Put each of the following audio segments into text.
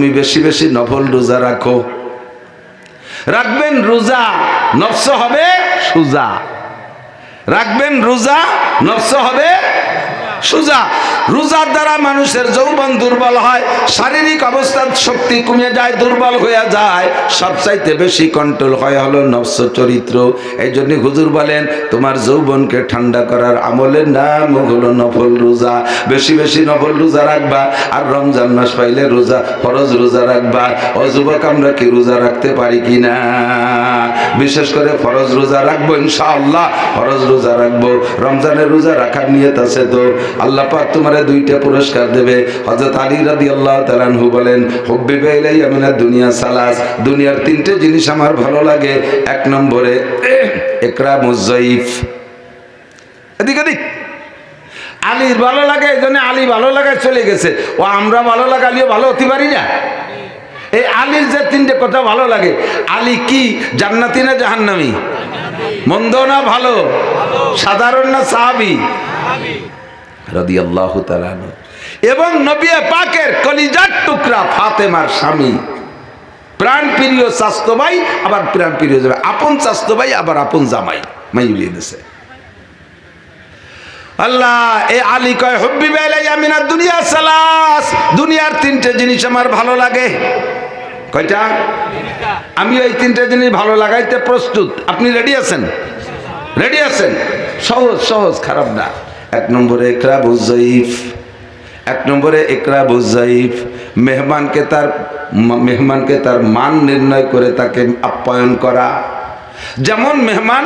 তুমি বেশি বেশি নফল রোজা রাখো। রাখবেন রোজা, নফস হবে সুজা। রাখবেন রোজা, নফস হবে সুজা। রোজার দ্বারা মানুষের যৌবন দুর্বল হয়, শারীরিক অবস্থার শক্তি কমে যায়, দুর্বল হয়ে যায়। সবচাইতে বেশি কন্ট্রোল হয় হলো নফস চরিত্র। এই জন্য হুজুর বলেন তোমার যৌবনকে ঠান্ডা করার আমলের নাম হলো নফল রোজা। বেশি বেশি নফল রোজা রাখবা। আর রমজান মাস পাইলে রোজা, ফরজ রোজা রাখবা। ও যুবক, আমরা কি রোজা রাখতে পারি কিনা? বিশেষ করে ফরজ রোজা রাখবো ইনশাআল্লাহ। ফরজ রোজা রাখবো। রমজানের রোজা রাখার নিয়ত আছে তো আল্লাহ পাক তোমারে দুইটা পুরস্কার দেবে। হযরত আলী রাদিয়াল্লাহু তাআলা আনহু বলেন, হুব্বিবা ইলাইয়া মিনাদ দুনিয়া সালাস, দুনিয়ার তিনটে জিনিস আমার ভালো লাগে। এক নম্বরে ইকরামুজ যায়ীফ। এদিকে দিক আলীর ভালো লাগে, এই জন্য আলী ভালো লাগায় চলে গেছে। ও আমরা ভালো লাগালিও ভালো হতে পারি না। এই আলীর যে তিনটে কথা ভালো লাগে, আলী কি জান্নাতি না জাহান্নামী? মন্দ না ভালো? সাধারণ না সাহাবী? রাদিয়াল্লাহু তাআলা আনহু। এবং নবী পাকের কলিজার টুকরা ফাতেমার স্বামী, প্রাণ প্রিয় চাচতো ভাই, আবার প্রাণ প্রিয় জামাই, আপন চাচতো ভাই আবার আপন জামাই মাইলিয়ে দিয়েছে আল্লাহ। এই আলী কয় হুব্বিবা ইলাইয়া মিনাদ দুনিয়া সালাস, দুনিয়ার তিনটে জিনিস আমার ভালো লাগে। কয়টা? আমি এই তিনটে জিনিস ভালো লাগাইতে প্রস্তুত। আপনি রেডি আছেন? রেডি আছেন? সহজ সহজ, খারাপ না। এক নম্বরে ইকরামুজ যায়ীফ। এক নম্বরে ইকরামুজ যায়ীফ, মেহমানকে তার মান নির্ণয় করে তাকে আপ্যায়ন করা। যেমন মেহমান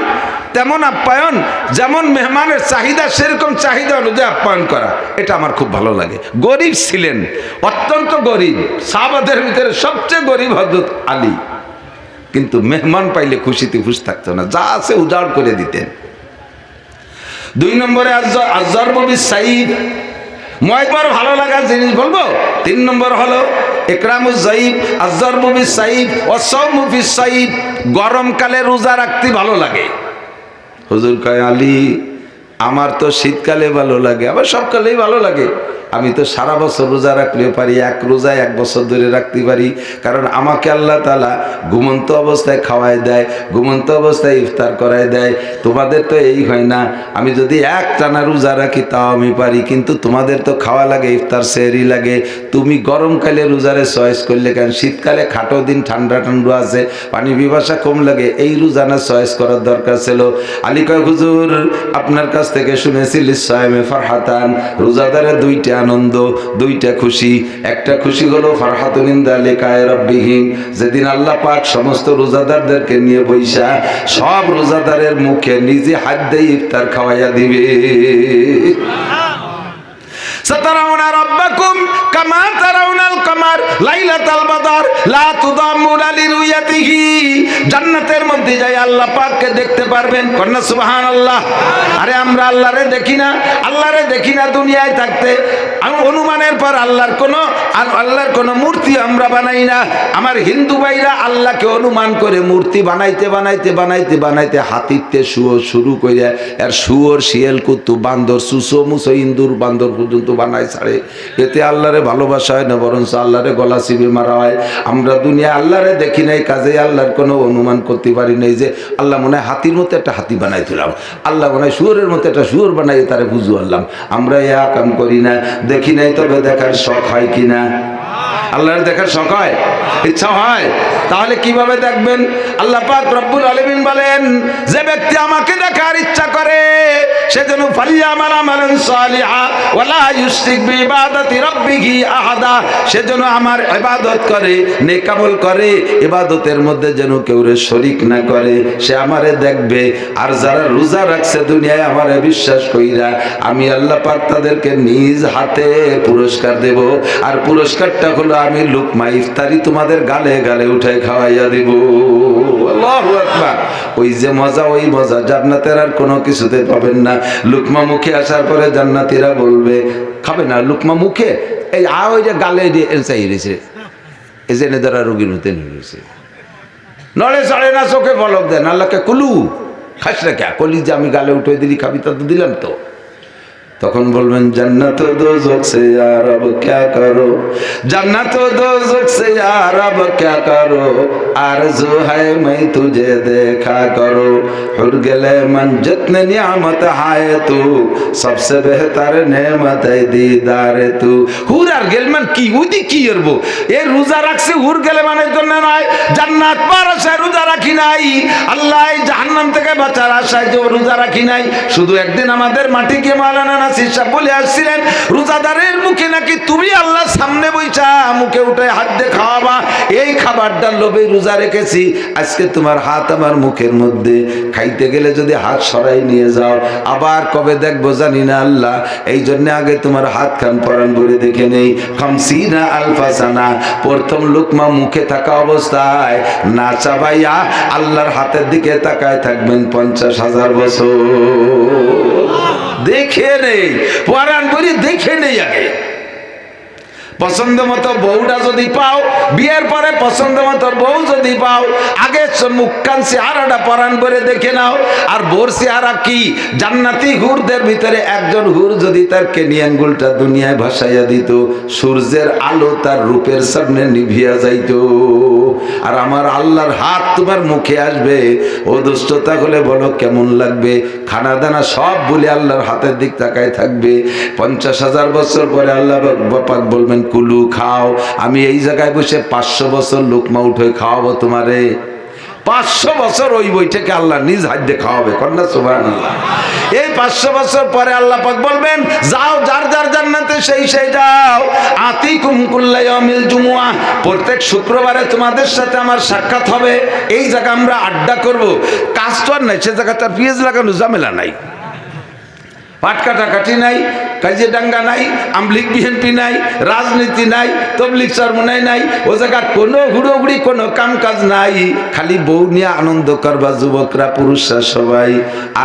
তেমন আপ্যায়ন, যেমন মেহমানের চাহিদা সেরকম চাহিদা অনুযায়ী আপ্যায়ন করা, এটা আমার খুব ভালো লাগে। গরিব ছিলেন, অত্যন্ত গরিব, সাহাবাদের ভিতরে সবচেয়ে গরিব হযরত আলী, কিন্তু মেহমান পাইলে খুশিতে খুশি থাকতো না, যা আছে উজাড় করে দিতেন। দুই নম্বরে আয-যারবু বিস-সাইফ, ময়বার ভালো লাগার জিনিস বলবো। তিন নম্বর হলো ইকরামুজ যায়ীফ, আয-যারবু বিস-সাইফ ওয়া সাওমু ফিস-সাইফ, গরমকালে রোজা রাখতে ভালো লাগে। হুজুর কয় আলী আমার তো শীতকালে ভালো লাগে, আবার সব কালেই ভালো লাগে। আমি তো সারা বছর রোজা রাখলেও পারি, এক রোজায় এক বছর ধরে রাখতে পারি। কারণ আমাকে আল্লাহ তাআলা ঘুমন্ত অবস্থায় খাওয়ায় দেয়, ঘুমন্ত অবস্থায় ইফতার করায় দেয়। তোমাদের তো এই হয় না। আমি যদি এক টানা রোজা রাখি তাও আমি পারি, কিন্তু তোমাদের তো খাওয়া লাগে, ইফতার সেহরি লাগে। তুমি গরমকালে রোজারে চয়েস করলে কেন? শীতকালে খাটো দিন, ঠান্ডা ঠান্ডা আছে, পানি পিপাসা কম লাগে, এই রোজানা চয়েস করার দরকার ছিল। আলী কয় হুজুর আপনার কাছ থেকে শুনেছি লিস-সায়মে ফারহাতান, রোজাদারে দুইটা আনন্দ, দুইটা খুশি। একটা খুশি হলো ফারহাতুন ইনদা লিকায়ে রাব্বিহিম, যেদিন আল্লাহ পাক সমস্ত রোজাদারদেরকে নিয়ে বৈশা সব রোজাদারের মুখে নিজে হাত দিয়ে ইফতার খাওয়াইয়া দিবে। সাতারাউনা রাব্বাকুম কামা তারাউনাল কামার লাইলাতাল বাদর লা তুদাম্মুনা লিরুয়াতিহি, জান্নাতের মধ্যে যাই আল্লাহ পাককে দেখতে পারবেন। কন্যা সুবহানাল্লাহ। আরে আমরা আল্লাহরে দেখি না, আল্লাহরে দেখি না দুনিয়ায় থাকতে। অনুমানের পর আল্লাহর কোনো মূর্তি আমরা বানাই না। আমার হিন্দু ভাইরা আল্লাহকে অনুমান করে মূর্তি বানাইতে বানাইতে বানাইতে বানাইতে হাতিতে শুয়োর শুরু করে, আর শুয়োর শিয়াল কুত্তু বান্দর সুসো মুসো ইন্দুর বান্দর পর্যন্ত বানায় ছাড়ে। এতে আল্লাহরে ভালোবাসা হয় না, বরঞ্চ আল্লাহরে গলা চিপে মারা হয়। আমরা দুনিয়া আল্লাহরে দেখি নাই, কাজে আল্লাহর কোনো অনুমান করতে পারি নাই যে আল্লাহ মনে হয় হাতির মতো একটা হাতি বানাই দিলাম, আল্লাহ মনে হয় শুয়োরের মতো একটা শুয়োর বানাই তারে বুঝু আনলাম। আমরা এ কাম করি না, দেখি নাই। তবে দেখার শখ হয় কিনা? আল্লাহর দেখার শখ হয়, ইচ্ছা হয়? তাহলে কিভাবে দেখবেন? আল্লাহ পাক রব্বুল আলামিন বলেন, যে ব্যক্তি আমাকে দেখার ইচ্ছা করে সে যেন ফালিয়ামাল আমালান সালিহা ওয়ালা ইউশরিক বিইবাদাতি রাব্বিহি আহাদা, সে যেন আমার ইবাদত করে, নেক আমল করে, ইবাদতের মধ্যে যেন কেউ শরীক না করে, সে আমারে দেখবে। আর যারা রোজা রাখছে দুনিয়ায় আমারে বিশ্বাস কইরা, আমি আল্লাহ পাক তাদেরকে নিজ হাতে পুরস্কার দেব। আর পুরস্কারটা হলো আমি লুকমা ইফতারি তোমাদের গালে গালে উঠে খাওয়াইয়া দেব। আল্লাহু আকবার। ওই যে মজা, ওই মজা জান্নাতের আর কোনো কিছুতে পাবেন না। লুকমা মুখে আসার পরে জান্নাতীরা বলবে, খাবে না লুকমা মুখে, এই ওই যে গালে চাইছে, এই যে নেদারা রোগীর হতে নিয়েছে, নড়ে চড়ে না, চোখে পলক দেন, আল্লাহকে কুলু খাস না কে কলি যে আমি গালে উঠে দিলি, খাবি তা তো দিলাম তো। তো তখন বলবেন জান্নাত ও দোজখ সে ইয়া রব क्या करो जन्नत ও দোজখ से या रब क्या करो आरज़ू है मैं तुझे देखा करो हुर गले मन जितने नियामत है तू सबसे बेहतर नेमत है दीदार तू হুর আর গেলমান কি ওইদি কি করব এই রোজা রাখছে হুর গেলে মানের জন্য নয় জান্নাত পাওয়ার আশায় রোজা রাখি নাই আল্লাহ জাহান্নাম থেকে বাঁচার আশায় যে রোজা রাখি নাই শুধু একদিন আমাদের মাটি গিয়ে মাওলানা নাসির সাহেব বলে আসছিলেন রোজাদারের মুখে নাকি তুমি আল্লাহর সামনে বইছা মুখে উঠে হাত দিয়ে খাওয়াবা এই খাবারটার লোভে রোজা রেখেছি আজকে তোমার হাত আমার মুখের মধ্যে খাইতে গেলে যদি হাত সরাই নিয়ে যাও আবার কবে দেখবো জানি না আল্লাহ এই জন্য আগে তোমার হাত খান পরান ভরে দেখে নেই খামসিনা আলফা সানা প্রথম লুকমা মুখে থাকা অবস্থায় না চাবাইয়া আল্লাহর হাতের দিকে তাকায় থাকবেন 50,000 বছর দেখে নেই পরান ভরে দেখে নেই আগে পছন্দ মতো বউটা যদি পাও বিয়ের পরে পছন্দ মতো বউ যদি পাও আগে মুখ কান চেহারাটা পরান করে দেখে নাও আর বোর চেহারা কি জান্নাতি হুরদের ভিতরে একজন হুর যদি তার কেনি আঙ্গুলটা দুনিয়ায় ভাসাইয়া দিত সূর্যের আলো তার রূপের সামনে নিভিয়া যাইত আর আমার আল্লাহর হাত তোমার মুখে আসবে ও দুষ্টতা হলে বলো কেমন লাগবে খানা দানা সব বলে আল্লাহর হাতের দিক তাকায় থাকবে 50,000 বছর পরে আল্লাহ পাক বলবেন কুলু খাও আমি এই জায়গায় বসে 500 বছর লোকমা উঠে খাওয়াবো তোমারে 500 বছর ওই বইটাকে আল্লাহ নিজ হাত দিয়ে খাওয়াবে কন্যা সুবহানাল্লাহ এই 500 বছর পরে আল্লাহ পাক বলবেন যাও যার যার জান্নাতে সেই যাও আতিকুম কুল্লা ইয়াউমিল জুমুআহ প্রত্যেক শুক্রবারে তোমাদের সাথে আমার সাক্ষাৎ হবে এই জায়গা আমরা আড্ডা করব কাজ তো আর নাই সে জায়গা তার পিএস লাগানো ঝামেলা নাই পাট কাটাকাটি নাই কাজে ডাঙ্গা নাই আমলিক বিএনপি নাই রাজনীতি নাই তবলিগ চরমনাই নাই ও জায়গা কোনো হুড়োহুড়ি কোনো কাম কাজ নাই খালি বউ নিয়ে আনন্দ করবা যুবকরা পুরুষরা সবাই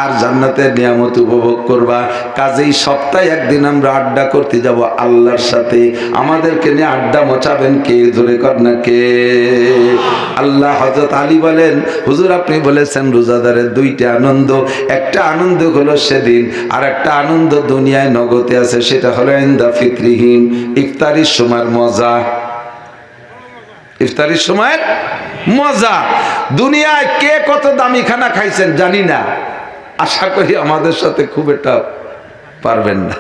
আর জান্নাতের নিয়ামত উপভোগ করবা কাজেই সপ্তাহে একদিন আমরা আড্ডা করতে যাব আল্লাহর সাথে আমাদেরকে নিয়ে আড্ডা মচাবেন কে জোরে কর না কে আল্লাহ হযরত আলী বলেন হুজুর আপনি বলেছেন রোজাদারের দুইটা আনন্দ একটা আনন্দ হলো সেদিন আর একটা আনন্দ দুনিয়ায় নগদে আছে সেটা হলো ইনদা ফিতরিহিম ইফতারির সময়ের মজা ইফতারির সময়ের মজা দুনিয়ায় কে কত দামি খানা খাইছেন জানি না আশা করি আমাদের সাথে খুব একটা পারবেন না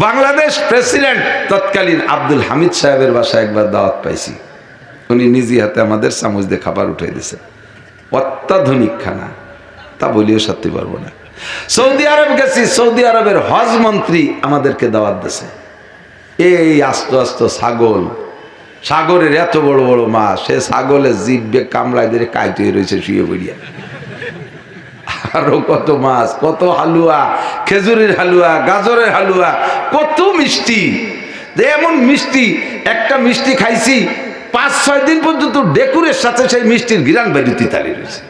বাংলাদেশ প্রেসিডেন্ট তৎকালীন আব্দুল হামিদ সাহেবের বাসায় একবার দাওয়াত পাইছি উনি নিজে হাতে আমাদের চামচ দিয়ে খাবার উঠাই দিয়েছেন অত্যাধুনিক খানা তা বলিও সত্যি পারবো না সৌদি আরব গেছি সৌদি আরবের হজ মন্ত্রী আমাদেরকে দাওয়াত দিয়েছে এই আস্ত আস্ত ছাগল সাগরের এত বড় বড় মাছ সে ছাগলের জিভে কামড়ায় দিয়ে কাইতে রয়েছে শুয়ে পড়িয়া আরো কত মাছ কত হালুয়া খেজুরের হালুয়া গাজরের হালুয়া কত মিষ্টি এমন মিষ্টি একটা মিষ্টি খাইছি 5-6 দিন পর্যন্ত ডেকুরের সাথে সেই মিষ্টির ঘিরান বেরিয়ে তালি রয়েছে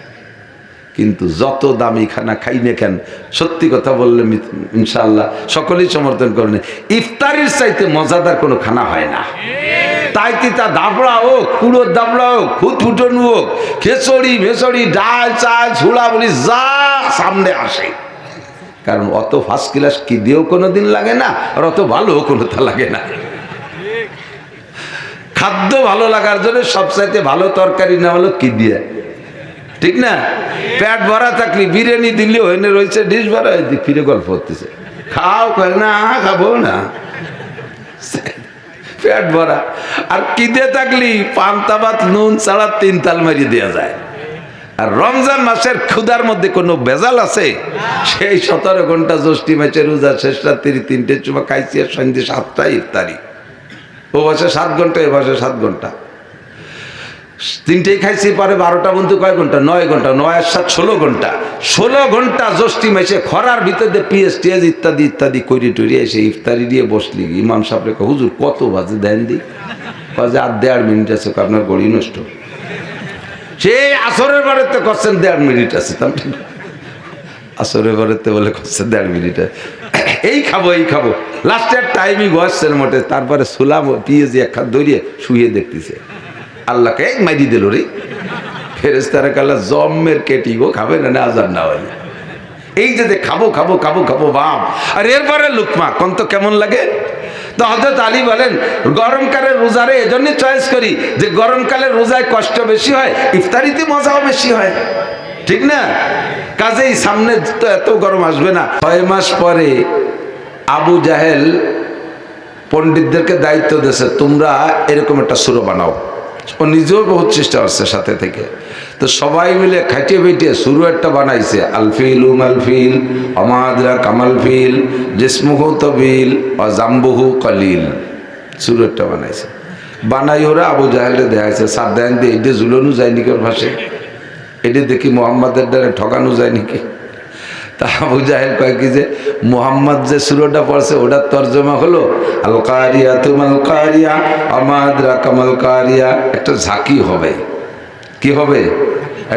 কিন্তু যত দামি খানা খাই না কেন সত্যি কথা বললে ইনশাআল্লাহ সকলেই সমর্থন করেন ইফতারির চাইতে মজাদার কোনো খানা হয় না তাই তিতা দাবড়া হোক কুড়োর দাবড়া হোক ফুটফুটন হোক খেচড়ি ভেচড়ি ডাল চাল ছোলা বলি যা সামনে আসে কারণ অত ফার্স্ট ক্লাস কি দিয়েও কোনো দিন লাগে না আর অত ভালোও কোনো তা লাগে না খাদ্য ভালো লাগার জন্য সবচাইতে ভালো তরকারি না হলো কি দিয়ে ঠিক না পেট ভরা থাকলে বিরিয়ানি দিলেও হয়নি রয়েছে ডিশ ভরা ফিরে গল্প হতেছে খাও কয় না খাবো না পেট ভরা আর কি দিয়ে থাকলি পান্তা ভাত নুন ছাড়া 3 তাল মারিয়ে দেওয়া যায় আর রমজান মাসের ক্ষুধার মধ্যে কোনো ভেজাল আছে সেই 17 ঘন্টা জ্যৈষ্ঠী মাসের রোজা শেষ রাত্রি 3টে চুমা খাইছি আর সন্ধ্যে 7টায় ইফতারি ও বসে 7 ঘন্টা এ বসে 7 ঘন্টা 3টেই খাইছি পরে 12টা বন্ধু কয় ঘন্টা 9 ঘন্টা 9 আর 7 16 ঘন্টা 16 ঘন্টা জ্যৈষ্ঠী মাসে খরার ভিতরে পিএসটিএস ইত্যাদি ইত্যাদি করি টরি এসে ইফতারি দিয়ে বসলি ইমাম সাহেবরে কয় হুজুর কত বাজে দেন দি বাজে আর 1.5 মিনিট আছে আপনার গড়ি নষ্ট সেই আসরের বারেতে করছেন 1.5 মিনিট আছে আসরের বারেতে বলে করছেন 1.5 মিনিট এই খাবো লাস্টের টাইমিং বসছেন মোটে তারপরে সুলাম পিএজি এক হাত ধরিয়ে শুয়ে দেখতেছে আল্লাহকে এক মাইরি দিল রে ফেরেশতারা কাল্লা জম্মের কেটি গো খাবে না আজান না হয় এই যে খাবো খাবো খাবো খাবো ভাব, আর এরপরে লুকমা কোন তো কেমন লাগে। তো হযরত আলী বলেন গরমকালের রোজারে এজন্য চয়েস করি যে গরমকালের রোজায় কষ্ট বেশি হয়, ইফতারিতে মজাও বেশি হয়, ঠিক না? কাজেই সামনে তো এত গরম আসবে না। 6 মাস পরে আবু জাহেল পণ্ডিতদেরকে দায়িত্ব দিয়েছে, তোমরা এরকম একটা সূরা বানাও। ও নিজেও বহুত চেষ্টা করছে সাথে থেকে। তো সবাই মিলে খাটিয়ে বেটিয়ে শুরু একটা বানাইছে, আলফিল উমালফিল অমাদরা কামাল ফিল জিসমুহু তবিল অজাম্বুহু কলিল, শুরু একটা বানাইছে। বানাই ওরা আবু জাহেলকে দেখাইছে, সার দেন দিয়ে এটা ঝুলানো যায় নাকি ওর ভাষে, এটা দেখি মোহাম্মদের দ্বারা ঠকানো যায় নাকি। তা আবু জাহেল কয় কি যে মুহাম্মদ যে সূরাটা পড়ছে ওটার তর্জমা হলো আল কারিয়া তুমাল কারিয়া আমাদরা কামাল কারিয়া, একটা ঝাঁকি হবে। কি হবে?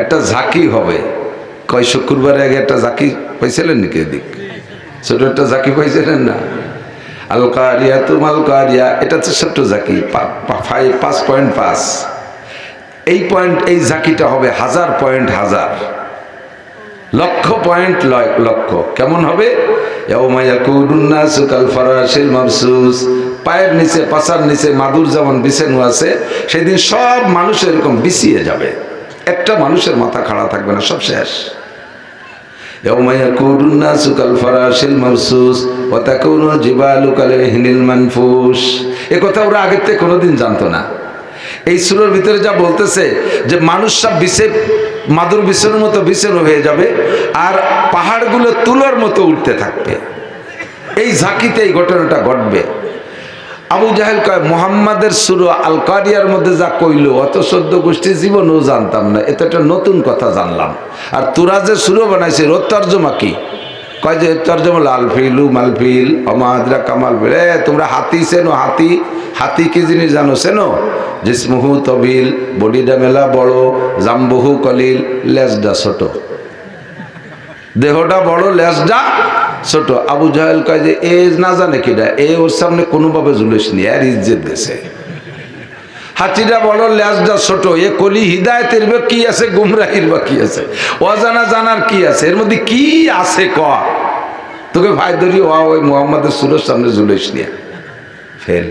একটা ঝাঁকি হবে। কয় শুক্রবারে আগে একটা ঝাঁকি পাইছিলেন নাকি? এদিক ছোট একটা ঝাঁকি পাইছিলেন না? আল কারিয়া তুমাল কারিয়া, এটা তো ছোট্ট ঝাঁকি 5.5। এই পয়েন্ট, এই ঝাঁকিটা হবে 1000 পয়েন্ট, 1000 লক্ষ পয়েন্ট লক্ষ। কেমন হবে? পায়ের নিচে পাছার নিচে মাদুর যেমন বিছানো আছে, সেদিন সব মানুষ এরকম বিছিয়ে যাবে, একটা মানুষের মাথা খাড়া থাকবে না, সব শেষ। এ কথা ওরা আগের থেকে কোনোদিন জানতো না। এই সূরার ভিতরে যা বলতেছে যে মানুষ সব মাদুর বিছানোর মতো বিছানো হয়ে যাবে, আর পাহাড়গুলো তুলোর মতো উঠতে থাকবে। এই ঝাঁকিতে এই ঘটনাটা ঘটবে। আবু জাহেল কয় মুহাম্মাদের সূরা আল কারিয়ার মধ্যে যা কইল অত 14 গোষ্ঠী জীবনও জানতাম না, এটা একটা নতুন কথা জানলাম। আর তোরা যে সূরা বানাইছে ওর তর্জমা কি? কয় যে তর্জমা লাল ফিলু মালফিল অমাদরা কামাল ফিল। তোমরা হাতি চেনো? হাতি, হাতি কি জিনিস জানো? চেনো? জিসমুহু তবিল, বডিটা মেলা বড়, জাম্বুহু কলিল, লেজটা ছোট, দেহটা বড় লেজটা ছোট। আবু জাহেল কয় যে এ না জানে কিনা, এ ওর সামনে কোনোভাবে জুলিস নি, আর ইজ্জত গেছে। হাতিটা বড় লেজটা ছোট, এ কলি হিদায়তের বা কি আছে, গুমরাহির বা কি আছে, অজানা জানার কি আছে, এর মধ্যে কি আছে ক তোকে ভাই ধরি ওই মুহাম্মাদের সূরার সামনে জুলিস নি। ফেল।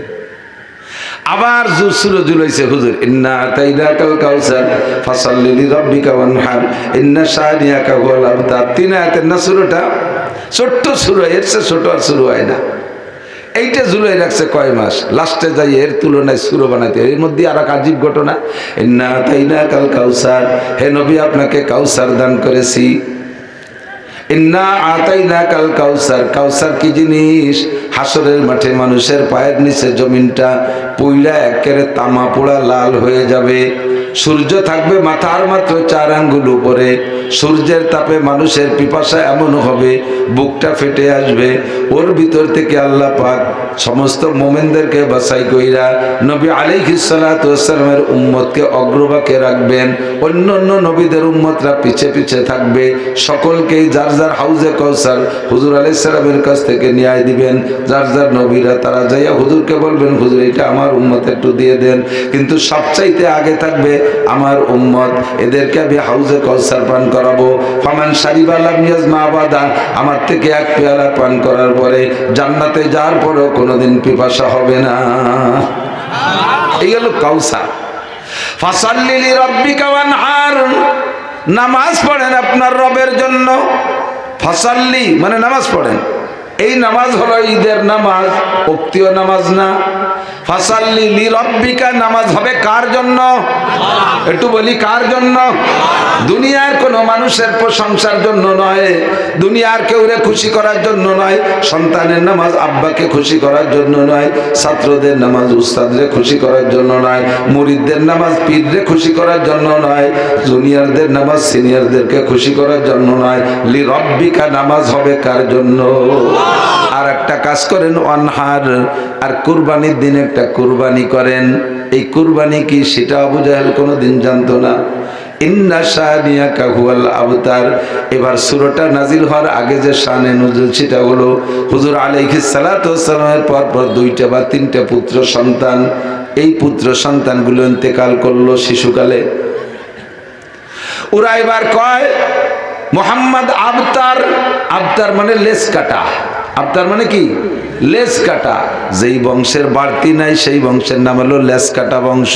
আবার সূরা জুলাইছে হুজুর, ইন্না আতাইনাকাল কাউসার ফাসাল্লি লিরাব্বিকা ওয়ানহার ইন্না শানিয়াকা হুয়াল আবতার। 3 আয়াতের না সূরাটা, ছোট্ট সূরা, এর চেয়ে ছোট আর শুরু হয় না। এইটা জুলাই রাখছে কয় মাস, লাস্টে যাই এর তুলনায় সূরা বানাইতে। এর মধ্যে আর এক আজীব ঘটনা, ইন্না আতাইনাকাল কাউসার, হে নবী আপনাকে কাউসার দান করেছি। ইন্না আতাইনাকাল কাউসার, কাউসার কি জিনিস? হাসরের মাঠে মানুষের পায়ের নিচে জমিনটা পুইলা একেবারে তামা পোড়া লাল হয়ে যাবে। সূর্য থাকবে মাথার মাত্র 4 আঙ্গুল উপরে। সূর্যের তাপে মানুষের পিপাসা এমন হবে বুকটা ফেটে আসবে। ওর ভিতর থেকে আল্লাহ পাক সমস্ত মোমেনদেরকে বাছাই কইরা নবী আলাইহিস সালাতু ওয়াস সালামের উম্মতকে অগ্রভাগে রাখবেন, অন্য অন্য নবীদের উম্মতরা পিছে পিছে থাকবে। সকলকেই যার যার হাউজে কাউসার হুজুর আলাইহিস সালামের কাছ থেকে নিয়ে দিবেন। যার যার নবীরা তারা যাইয়া হুজুরকে বলবেন, হুজুর এটা আমার উম্মত একটু দিয়ে দেন। কিন্তু সবচাইতে আগে থাকবে আমার উম্মত, এদেরকে আমি হাউজে কাউসার পান করাবো। ফামান শারিবা লাম ইয়াজমা আবাদা, আমার থেকে 1 পেয়ালা পান করার পরে জান্নাতে যাওয়ার পরেও কোনোদিন পিপাসা হবে না। এই হলো কাউসার। ফাসাল্লি লিরাব্বিকা ওয়ানহার, নামাজ পড়েন আপনার রবের জন্য। ফাসাল্লি মানে নামাজ পড়েন। এই নামাজ হলো ঈদের নামাজ, উক্তীয় নামাজ না। ফাসাল্লি লিরাব্বিকা, নামাজ হবে কার জন্য? একটু বলি কার জন্য? দুনিয়ার কোন মানুষের প্রশংসার জন্য নয়, দুনিয়ার কেউরে খুশি করার জন্য নয়, সন্তানের নামাজ আব্বাকে খুশি করার জন্য নয়, ছাত্রদের নামাজ উস্তাদরে খুশি করার জন্য নয়, মুরিদদের নামাজ পীররে খুশি করার জন্য নয়, জুনিয়রদের নামাজ সিনিয়রদেরকে খুশি করার জন্য নয়। লিরাব্বিকা, নামাজ হবে কার জন্য? আর একটা কাজ করেন ওয়ানহার, আর কুরবানির দিন একটা কুরবানি করেন। এই কুরবানি কি সেটা আবু জাহেল কোনোদিন জানতো না। ইন্না শানিয়াকা হুয়াল আবতার। এবার সূরাটা নাজিল হওয়ার আগে যে শানে নুজুল সেটা হলো হুজুর আলাইহিস সালাতু ওয়াস সালামের পর 2টা বা 3টা পুত্র সন্তান। এই পুত্র সন্তানগুলো ইন্তেকাল করলো শিশুকালে। ওরা এবার কয় মোহাম্মদ আবতার, আবতার মানে লেস কাটা, আবতার মানে কি লেস কাটা। যেই বংশের বাড়তি নাই সেই বংশের নাম হলো লেস কাটা বংশ।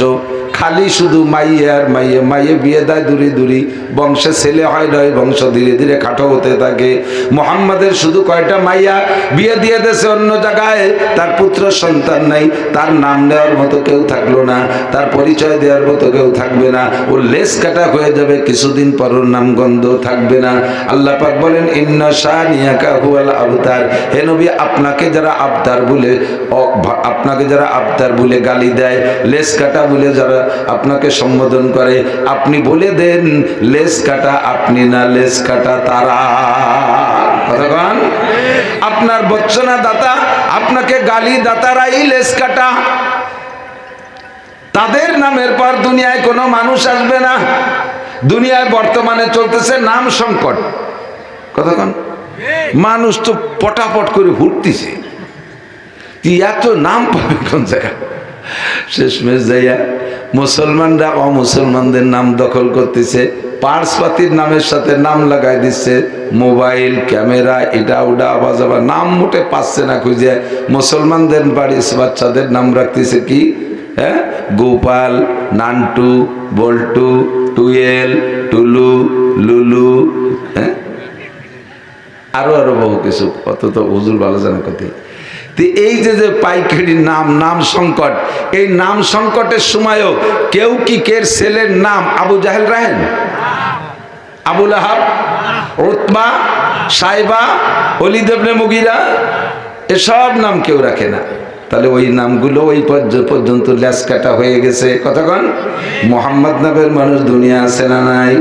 খালি শুধু মাইয়ে আর মাইয়ে, মাইয়ে বিয়ে দেয় দূরে দূরে, বংশে ছেলে হয় নয়, বংশ ধীরে ধীরে খাটো হতে থাকে। মোহাম্মদের শুধু কয়টা মাইয়া বিয়ে দিয়ে দেশে অন্য জায়গায়, তার পুত্র সন্তান নাই, তার নাম নেওয়ার মতো কেউ থাকলো না, তার পরিচয় দেওয়ার মতো কেউ থাকবে না, ও লেস কাটা হয়ে যাবে, কিছুদিন পর ওর নাম গন্ধ থাকবে না। আল্লাহ পাক বলেন ইন্না শানিয়াকা হুয়াল আবতার, হে নবী আপনাকে যারা আবতার বলে, আপনাকে যারা আবতার বলে গালি দেয়, লেস কাটা বলে যারা আপনাকে সম্বোধন করে, আপনি বলে দেন লেস কাটা আপনি না, লেস কাটা তারা। কতক্ষণ আপনার বচ্চনা দাতা, আপনাকে গালি দাতারাই লেস কাটা। তাদের নামের পর দুনিয়ায় কোনো মানুষ আসবে না। দুনিয়ায় বর্তমানে চলতেছে নাম সংকট। কতক্ষণ মানুষ তো পটাপট করে ঘুরতেছে, এত নাম পাবে কোন জায়গায়? শেষমেশ যাইয়া মুসলমানরা অমুসলমানদের নাম দখল করতেছে, পার্সপাতির নামের সাথে নাম লাগাই দিচ্ছে, মোবাইল ক্যামেরা এটা ওটা আওয়াজ, আবার নাম মোটে পাচ্ছে না খুঁজে। মুসলমানদের বাড়ির বাচ্চাদের নাম রাখতেছে কি, হ্যাঁ, গোপাল, নান্টু, বল্টু, টুয়েল, টুলু, লুলু, হ্যাঁ, আরো আরো বহু কিছু, অত তো হুজুর ভালো জানে কত। এই যে যে পাইকারি নাম, নাম সংকট, এই নাম সংকটের সময়ও কেউ কি কের ছেলের নাম আবু জাহেল রাখেন? আবু লাহাব, উতবা, সাইবা, ওলীদ ইবনে মুগীরা, এসব নাম কেউ রাখে না। তাহলে ওই নামগুলো ওই পর্যন্ত ল্যাস কাটা হয়ে গেছে। কতক্ষণ মোহাম্মদ নামের মানুষ দুনিয়া আছে না নাই?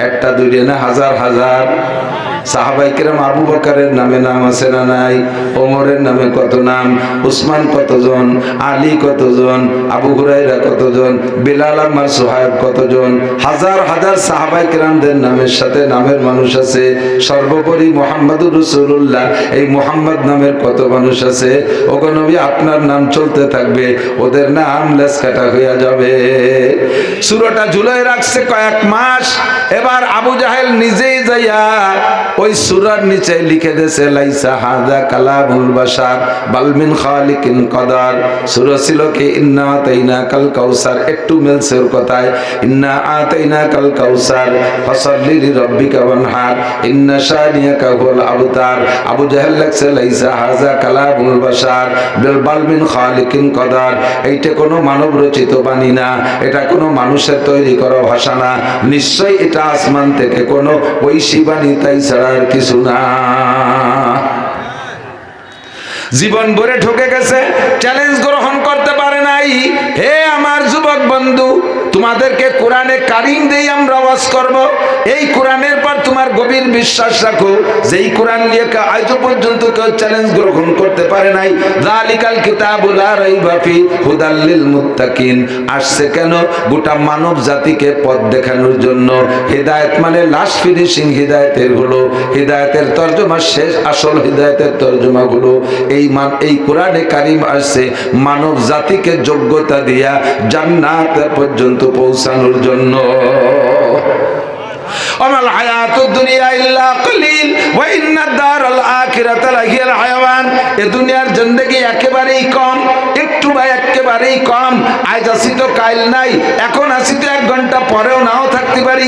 একটা দুইটা না, হাজার হাজার। সাহাবায়ে কেরাম আবু বকরের নামে নাম আছে না নাই? ওমরের নামে কত নাম, উসমান কতজন, আলী কতজন, আবু হুরায়রা কতজন, বেলাল আম্মার সুহাইব কতজন, হাজার হাজার সাহাবায়ে কেরামদের নামের সাথে নামের মানুষ আছে। সর্বোপরি মুহাম্মদুর রাসূলুল্লাহ, এই মুহাম্মদ নামের কত মানুষ আছে? ওগো নবী আপনার নাম চলতে থাকবে, ওদের নাম লেস কাটা হয়ে যাবে। সূরাটা ঝুলাই রাখছে কয়েক মাস। এবার আবু জাহেল নিজেই যাইয়া ওই সূরার নিচে লিখে দিয়েছে লাইসা হাযা কালামুল বাশার বাল মিন খালিকিন কদার। সূরা ছিল কি ইন্না আতাইনাকাল কাউসার, একটু মিলছে ওর কথায়, ইন্না আতাইনাকাল কাউসার ফাসাল্লি লিরাব্বিকা ওয়ানহার ইন্না শানিয়াকা হুয়াল আবতার। আবু জাহেল লিখছে লাইসা হাযা কালামুল বাশার বাল মিন খালিকিন কদার, এইটা কোনো মানব রচিত বাণী না, এটা কোনো মানুষের তৈরি করা ভাষা না, নিশ্চয়ই এটা আসমান থেকে কোনো ঐশী বাণী, তাই ছাড়া আর কিছু না। জীবন ভরে ঠকে গেছে, চ্যালেঞ্জ গ্রহণ করতে পারে নাই। হে আমার যুবক বন্ধু, তোমাদেরকে কোরআনে কারিম দিয়ে আমরা ওয়াজ করব। এই কোরআনের পর তোমার গভীর বিশ্বাস রাখো, যেই কোরআন নিয়ে আজ পর্যন্ত কেউ চ্যালেঞ্জ গ্রহণ করতে পারে নাই। যালিকাল কিতাবু লা রাইবা ফি হুদাল লিল মুত্তাকিন আসছে কেন? গোটা মানব জাতিকে পথ দেখানোর জন্য। হিদায়াত মানে লাস্ট ফিনিশিং হিদায়াতের হলো, হিদায়াতের তরজমা শেষ, আসল হিদায়াতের তরজমা হলো এই কোরআনে কারিম আসছে মানব জাতিকে যোগ্যতা দিয়া জান্নাত পর্যন্ত পৌঁছানোর জন্য। আমাল হায়াতুদ দুনিয়া ইল্লা কলিল ওয়া ইন্নাদ দারাল আখিরাতা লাহিয়াল হায়াওয়ান। এই দুনিয়ার জিন্দেগি একেবারেই কম, একটু বা একেবারেই কম। আজ আসি তো কাল নাই, এখন আসি তো 1 ঘন্টা পরেও নাও থাকতে পারি।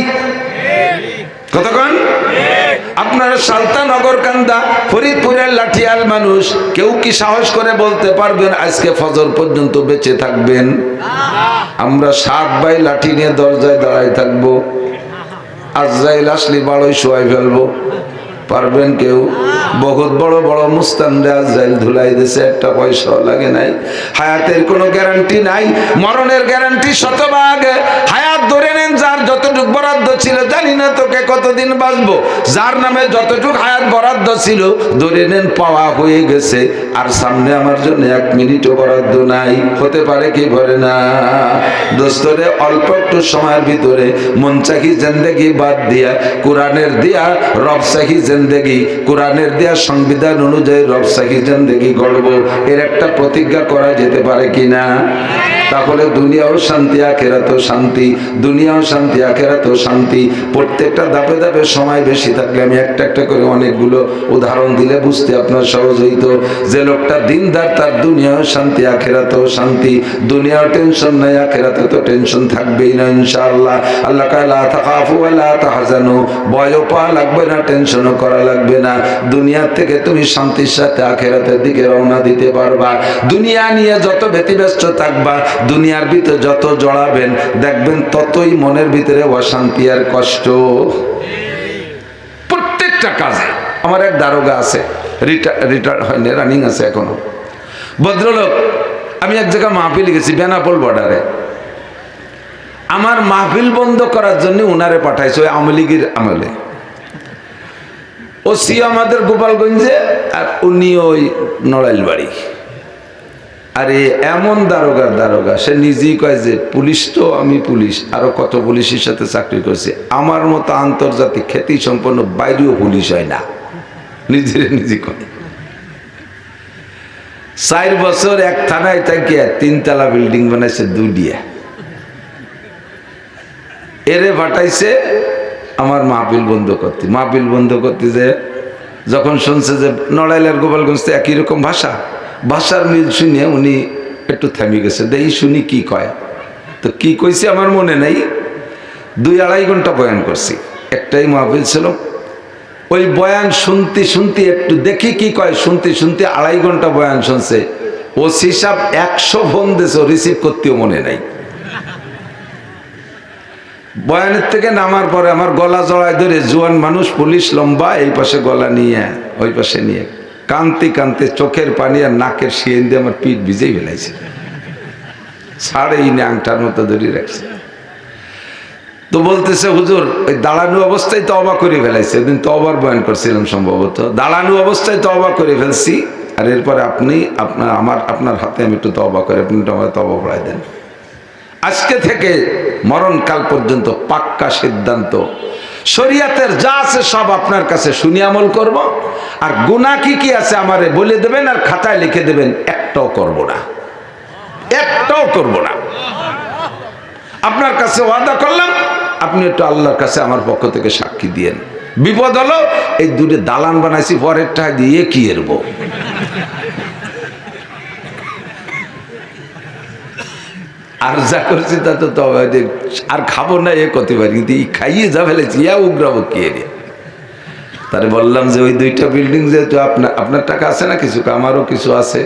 কতক্ষণ আপনারা সালতানগর কান্দা ফরিদপুরের লাঠিয়াল মানুষ, কেউ কি সাহস করে বলতে পারবেন আজকে ফজর পর্যন্ত বেঁচে থাকবেন? আমরা 7 ভাই লাঠি নিয়ে দরজায় দাঁড়ায় থাকবো, আজরাইল আসলে বাড়ই শোয়াই ফেলবো। পারবেন কেউ? বহুত বড় বড় মুস্তানরা আজরাইল ধুলাই দিয়েছে, একটা পয়সাও লাগে নাই। হায়াতের কোনো গ্যারান্টি নাই, মরণের গ্যারান্টি শতভাগ। হায়াত ধরে নেন, যার যতটুক বরাদ্দ ছিল, জানি না তোকে কতদিন বাঁচবো, যার নামে যতটুক হায়াত বরাদ্দ ছিল ধরে নেন পাওয়া হয়ে গেছে, আর সামনে আমার জন্য 1 মিনিটও বরাদ্দ নাই। হতে পারে কি পারে না? দোস্তরে অল্প একটু সময়ের ভিতরে মনচাহি জিন্দেগি বাদ দিয়া কোরআনের দিয়া রবসাহি জিন্দেগি, কোরআনের দেয়া সংবিধান অনুযায়ী রবসাহি জিন্দেগি গড়ব, এর একটা প্রতিজ্ঞা করা যেতে পারে কিনা? তাহলে দুনিয়াও শান্তি, আখিরাতেও শান্তি। দুনিয়াও শান্তি, শান্তি, আখিরাতেও শান্তি। প্রত্যেকটা ধাপে ধাপে সময় বেশি থাকলে আমি একটা একটা করে অনেকগুলো উদাহরণ দিলে বুঝতে আপনার সহজ হইতো। যে লোকটা দিনদার তার দুনিয়াও শান্তি, আখিরাতেও শান্তি। দুনিয়াও টেনশন নাই, আখিরাতে তো টেনশন থাকবেই না ইনশাআল্লাহ। আল্লাহ কয় লা তাখাফু ওয়া লা তাহজানু, ভয়ও পাওয়া লাগবে না, টেনশনও করা লাগবে না। দুনিয়ার থেকে তুমি শান্তির সাথে আখিরাতের দিকে রওনা দিতে পারবা। দুনিয়া নিয়ে যত ব্যতিব্যস্ত থাকবা, দুনিয়ার ভিতরে যত জড়াবেন, দেখবেন ততই মনের ভিতরে অশান্তি আর কষ্ট। প্রত্যেকটা কাজে। আমার এক দারোগা আছে, রিটায়ার্ড হয়নি, রানিং আছে এখনো, ভদ্রলোক। আমি এক জায়গায় মাহফিল গেছি বেনাপোল বর্ডারে। আমার মাহফিল বন্ধ করার জন্য উনারে পাঠাইছে, ওই আওয়ামী লীগের আমলে। ও সি আমাদের গোপালগঞ্জে, আর উনি ওই নড়াইল বাড়ি। আরে এমন দারোগা, সে নিজেই কয় যে পুলিশ তো আমি পুলিশ, আরো কত পুলিশের সাথে চাকরি করছে, আমার মতো আন্তর্জাতিক খ্যাতি সম্পন্ন বাইরেও পুলিশ হয় না, নিজে কয়। 4 বছর এক থানায় থাকিয়া 3 তলা বিল্ডিং বানাইছে, 2 দিয়া। এরে পাঠাইছে আমার মাহফিল বন্ধ করতে যে যখন শুনছে যে নড়াইলের গোপালগঞ্জ তো একই রকম ভাষার মিল শুনে উনি একটু থামি গেছে, দেখি শুনি কি কয়। তো কি কইছে আমার মনে নাই, 2-2.5 ঘন্টা বয়ান করছি, একটাই মাহফিল ছিল। ওই বয়ান শুনতে একটু দেখি কি কয়, শুনতে 2.5 ঘন্টা বয়ান শুনছে। ও হিসাব 100 ফোন দিয়েছে, রিসিভ করতেও মনে নাই। বয়ানের থেকে নামার পরে আমার গলা জড়ায় ধরে জোয়ান মানুষ, পুলিশ লম্বা, এই পাশে গলা নিয়ে ওই পাশে নিয়ে কানতে চোখের পানি আর নাকের শিয়েন দিয়ে আমার পিঠ ভিজেই ফেলাইছে, ছাড়েই না, আংটার মতো ধরে রাখছে। তো বলতেছে হুজুর ওই দাঁড়ানো অবস্থায় তওবা করে ফেলাইছে। ওদিন তওবার বয়ান করছিলাম সম্ভবত, দাঁড়ানো অবস্থায় তওবা করে ফেলছি, আর এরপরে আপনার হাতে আমি একটু তওবা করে, আপনি একটু আমার তওবা পড়াই দেন। আজকে থেকে মরণকাল পর্যন্ত পাক্কা সিদ্ধান্ত, শরীয়তের যা আছে সব আপনার কাছে শুনি আমল করব, আর গুনাহ কি আছে আমারে বলে দেবেন, আর খাতায় লিখে দেবেন, একটাও করব না। আপনার কাছে ওয়াদা করলাম, আপনি একটু আল্লাহর কাছে আমার পক্ষ থেকে সাক্ষী দিয়েন। বিপদ হলো এই 2 দালান বানাইছি, পরের টাকা দিয়ে কি এরব। আর যা করছি তা তো আর খাবো না, এ করতে পারি, কিন্তু খাইয়ে যা ফেলেছি উগ্রাবো কি এর। তারে বললাম যে ওই 2টা বিল্ডিং যেহেতু আপনার টাকা আছে না কিছু, আমারও কিছু আছে,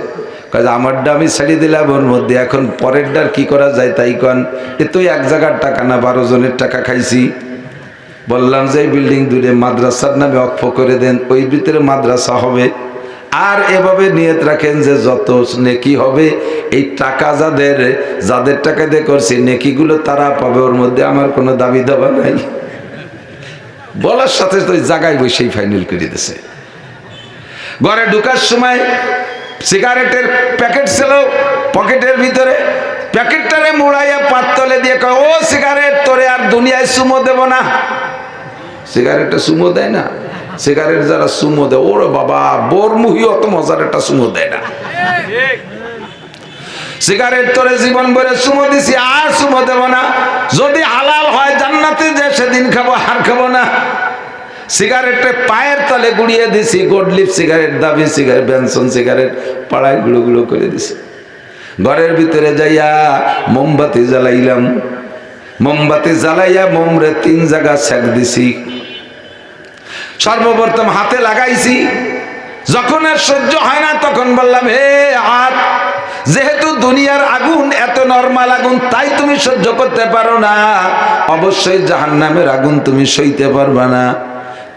কাজে আমারটা আমি ছেড়ে দিলাম ওর মধ্যে, এখন পরেরটার কি করা যায় তাই কন। এ তো 1 জায়গার টাকা না, 12 জনের টাকা খাইছি। বললাম যে এই বিল্ডিং 2 মাদ্রাসার নামে অক্ষ করে দেন, ওই ভিতরে মাদ্রাসা হবে। আর এভাবে নিয়ত রাখেন যে যত নেকি হবে, এই টাকা যাদের টাকা দিয়ে করছি নেকিগুলো তারা পাবে, ওর মধ্যে আমার কোনো দাবি দাবা নাই। বলার সাথে তো জায়গায় বসেই ফাইনাল করে দিয়েছে। ঘরে ঢুকার সময় সিগারেটের প্যাকেট ছিল পকেটের ভিতরে, প্যাকেটটারে মুড়াইয়া পাততলে দিয়ে কয়, ও সিগারেট, তোরে আর দুনিয়ায় সুমো দেব না। সিগারেটটা সুমো দেয় না, সিগারেট যারা সুমো দেয়, ওরে বাবা বোরমুহি অত মজার একটা সুমো দেয় না। সিগারেট তোরে জীবন ভরে সুমো দিছি, আর সুমো দেব না। যদি হালাল হয় জান্নাতে যে সেদিন খাবো, আর খাবো না। সিগারেটের পায়ের তলে গুড়িয়ে দিছি, গোডলিপ সিগারেট, দাবি সিগারেট, বেনসন সিগারেট পাড়ায় গুঁড়ো করে দিছি। ঘরের ভিতরে যাইয়া মোমবাতি জ্বালাইলাম, মোমবাতি জ্বালাইয়া মোমরে 3 জায়গা সেক দিছি। সর্বপ্রথম হাতে লাগাইছি, যখন আর সহ্য হয় না তখন বললাম, হে হাত, যেহেতু দুনিয়ার আগুন এত নরমাল আগুন, তাই তুমি সহ্য করতে পারো না, অবশ্যই জাহান্নামের আগুন তুমি সইতে পারবা না।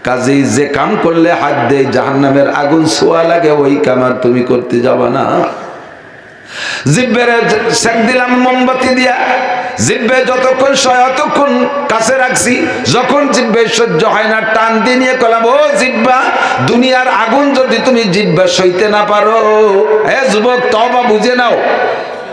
কাজেই যে কাম করলে হাত দেয় জাহান্নামের আগুন ছোঁয়া লাগে, ওই কাম আর তুমি করতে যাবা না। জিহ্বার সেক দিলাম মোমবাতি দিয়া, জিহ্বে যতক্ষণ ততক্ষণ কাছে রাখছি। যখন জিহ্বে সহ্য হয় না, টান দিয়ে নিয়ে কলাম, ও জিহ্বা, দুনিয়ার আগুন যদি তুমি জিহ্বা সইতে না পারো, হে যুবক তওবা বুঝে নাও,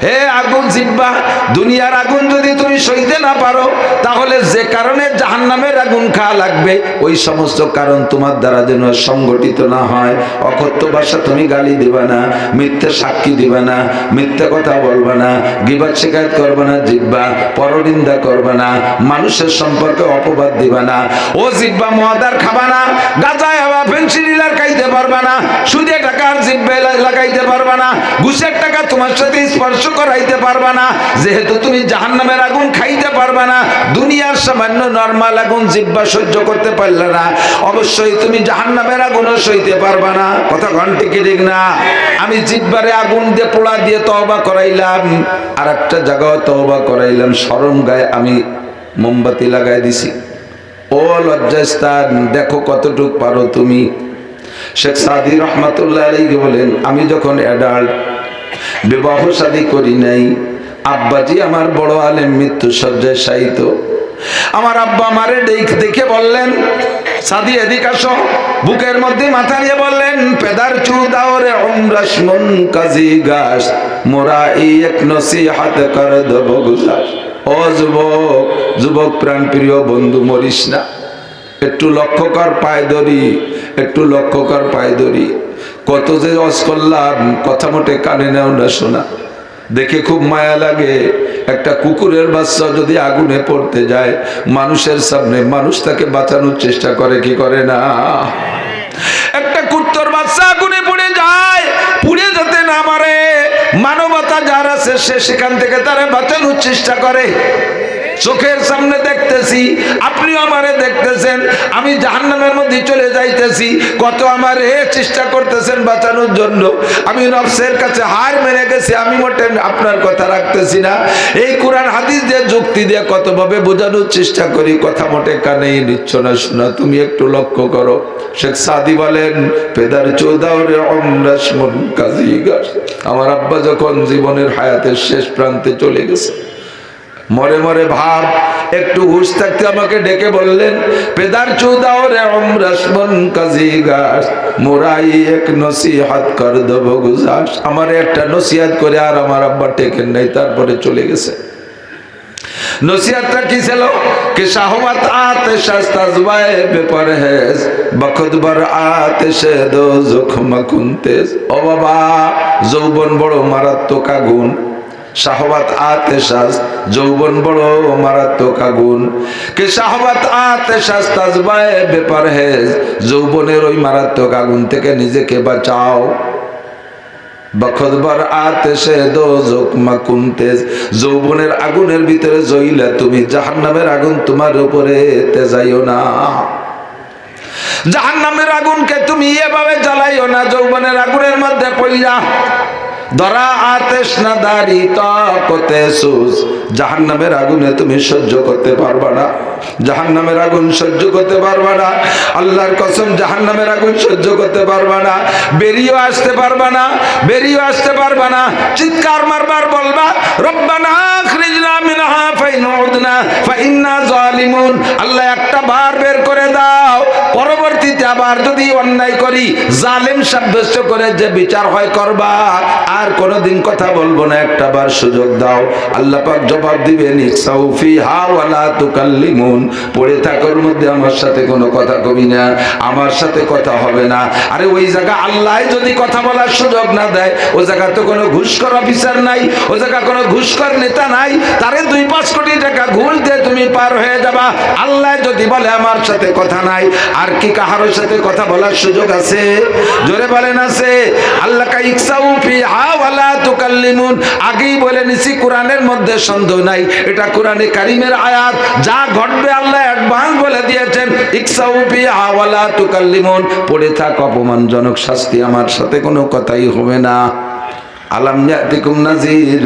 হে আগুন জিহ্বা, দুনিয়ার আগুন যদি তুমি সইতে না পারো, তাহলে যে কারণে জাহান্নামের আগুন খাওয়া লাগবে, ওই সমস্ত কারণ তোমার দ্বারা যেন সংগঠিত না হয়। অকথ্য ভাষা তুমি গালি দিবা না, মিথ্যে সাক্ষী দিবা না, মিথ্যে কথা বলবা না, গীবত শিকায়ত করবা না জিহ্বা, পরনিন্দা করবা না, মানুষের সম্পর্কে অপবাদ দিবা না। ও জিহ্বা, মহাদার খাবা না, গাঁজা হাওয়া ফেন্সিডিলার খাইতে পারবা না, সুদে টাকার জিহ্বায় লাগাইতে পারবা না, ঘুষের টাকা তোমার সাথে স্পর্শ করাইতে পারবা না। যেহেতু তুমি জাহান্নামের আগুন খাইতে পারবা না, দুনিয়ার সামান্য নরমাল আগুন জিহ্বা সহ্য করতে পারলে না, অবশ্যই তুমি জাহান্নামের আগুনও সইতে পারবা না। কথা ঘন্টি কি ঠিক না? আমি জিহ্বারে আগুন দিয়ে পোড়া দিয়ে তওবা করাইলাম, আর একটা জায়গাও তওবা করাইলাম, শরম গায়ে আমি মোমবাতি লাগাই দিছি। ও লজ্জাস্থান, দেখো কতটুক পারো তুমি। শেখ সাদি রহমাতুল্লাহ আলাইহি বলেন, আমি যখন অ্যাডাল্ট, বিবাহ শাদী করি নাই, আব্বাজি আমার বড় আলেম মৃত্যু শয্যায় শায়িত। আমার আব্বা আমারে দেখে বললেন, সাদি এদিক আসো। বুকের মধ্যে মাথা নিয়ে বললেন, পেদার চুদাওরে উমরাস মন কাজী গাছ, মোরা এই এক নসিহাত কর দেব গুজার। ও যুবক, যুবক প্রাণ প্রিয় বন্ধু, মরিস না, একটু লক্ষ্য কর পায় ধরি, একটু লক্ষ্য কর পায় ধরি। কত যে অজ করলাম, কথা মোটে কানে নেও না শোনা। দেখে খুব মায়া লাগে, একটা কুকুরের বাচ্চা যদি আগুনে পড়তে যায়, মানুষের সামনে মানুষ তাকে বাঁচানোর চেষ্টা করে কি করে না? একটা কুত্তর বাচ্চা আগুনে পড়ে যায়, পুড়ে যেতে না মারে, মানবতা যার আছে সে সেখান থেকে তারা বাঁচানোর চেষ্টা করে। চোখের সামনে দেখতেছি, আপনি আমারে দেখতেছেন, আমি জাহান্নামের মধ্যে চলে যাইতেছি, কত আমারে চেষ্টা করতেছেন বাঁচানোর জন্য। আমি নফসের কাছে হার মেনে গেছি, আমি মোটে আপনার কথা রাখতেছি না। এই কোরআন হাদিস দিয়ে যুক্তি দিয়ে কতভাবে বোঝানোর চেষ্টা করি, কথা মোটে কানেই নিচ্ছ না শোনা। তুমি একটু লক্ষ্য করো। শেখ সাদি বলেন, পেদার চৌদাওরে অমরাস মন কাজী গাছ। আমার আব্বা যখন জীবনের হায়াতের শেষ প্রান্তে চলে গেছে, মরে মরে ভাব, একটু হুশ থাকতে আমাকে ডেকে বললেন, পেদার চৌদাওরে উমরাস মন কাজী গাছ, মোরাই এক নসিহাত কর দেব গুজার। আমার একটা নসিহাত করে আর আমার আব্বা টেকেন নাই, তারপরে চলে গেছে। নসিহাতটা কি ছিল? कि शाहवत आतिश तज़वाए बेपरहेज बखुद बर आतिश दो जुख्म कुंतेज। ও বাবা, যৌবন বড় মারাত্মক আগুন। শাহওয়াত আতেশাস, যৌবন বড় মারাত্মক আগুন। কে শাহওয়াত আতেশাস তাজবায়ে বেপরহেজ, যৌবনের ওই মারাত্মক আগুন থেকে নিজেকে বাঁচাও। বখদবার আতেশে দোজখ মাকুনতেজ, যৌবনের আগুনের ভিতরে জ্বইলা তুমি জাহান্নামের আগুন তোমার উপরে তেজাইও না। জাহান্নামের আগুনকে তুমি এভাবে জ্বালাইও না, যৌবনের আগুনের মধ্যে পড়িয়া। ধরা আতেশ না দারি তাকতে সুজ, জাহান্নামের আগুনে তুমি সহ্য করতে পারবা না, জাহান্নামের আগুন সহ্য করতে পারবা না। আল্লাহর কসম, জাহান্নামের আগুন সহ্য করতে পারবা না, বেরিয়ে আসতে পারবা না, বেরিয়ে আসতে পারবা না। চিৎকার মারবার বলবা, রব্বানা আখরিজনা মিনহা ফাইন উদনা ফাইন্না জালিমুন। আল্লাহ একটা বার বের করে দাও, পরবর্তীতে আবার যদি অন্যায় করি, জালেম সাব্যস্ত করে যে বিচার হয় করবা, আর কোনদিন কথা বলবো না, একটা বার সুযোগ দাও। আল্লাহ পাক জবাব দিবেন, ইকসাউফি হা ওয়ালা তুকাল্লিমুন, পড়ে থাকার মধ্যে আমার সাথে কোনো কথা কবি না, আমার সাথে কথা হবে না। আরে ওই জায়গা আল্লাহ যদি কথা বলার সুযোগ না দেয়, ও জায়গা তো কোনো ঘুষখোর অফিসার নাই, ও জায়গা কোনো ঘুষখোর নেতা নাই, তারে 2-5 কোটি টাকা ঘুষ দিয়ে তুমি পার হয়ে যাবা। আল্লাহ যদি বলে আমার সাথে কথা নাই, আর কি কাহার সাথে কথা বলার সুযোগ আছে? জোরে বলেন আছে? আল্লাহ কা ইকসাউফি হা ওয়ালা তুকাল্লিমুন, আগেই বলে নিছি কোরআনের মধ্যে সন্দেহ নাই, এটা কোরআনে কারিমের আয়াত, যা ঘটবে আল্লাহ অ্যাডভান্স বলে দিয়েছেন। ইকসাউফি হা ওয়ালা তুকাল্লিমুন, পড়ে থাক, অপমানজনক শাস্তি, আমার সাথে কোনো কথাই হবে না। আলাম ইয়াতিকুম নাযীর,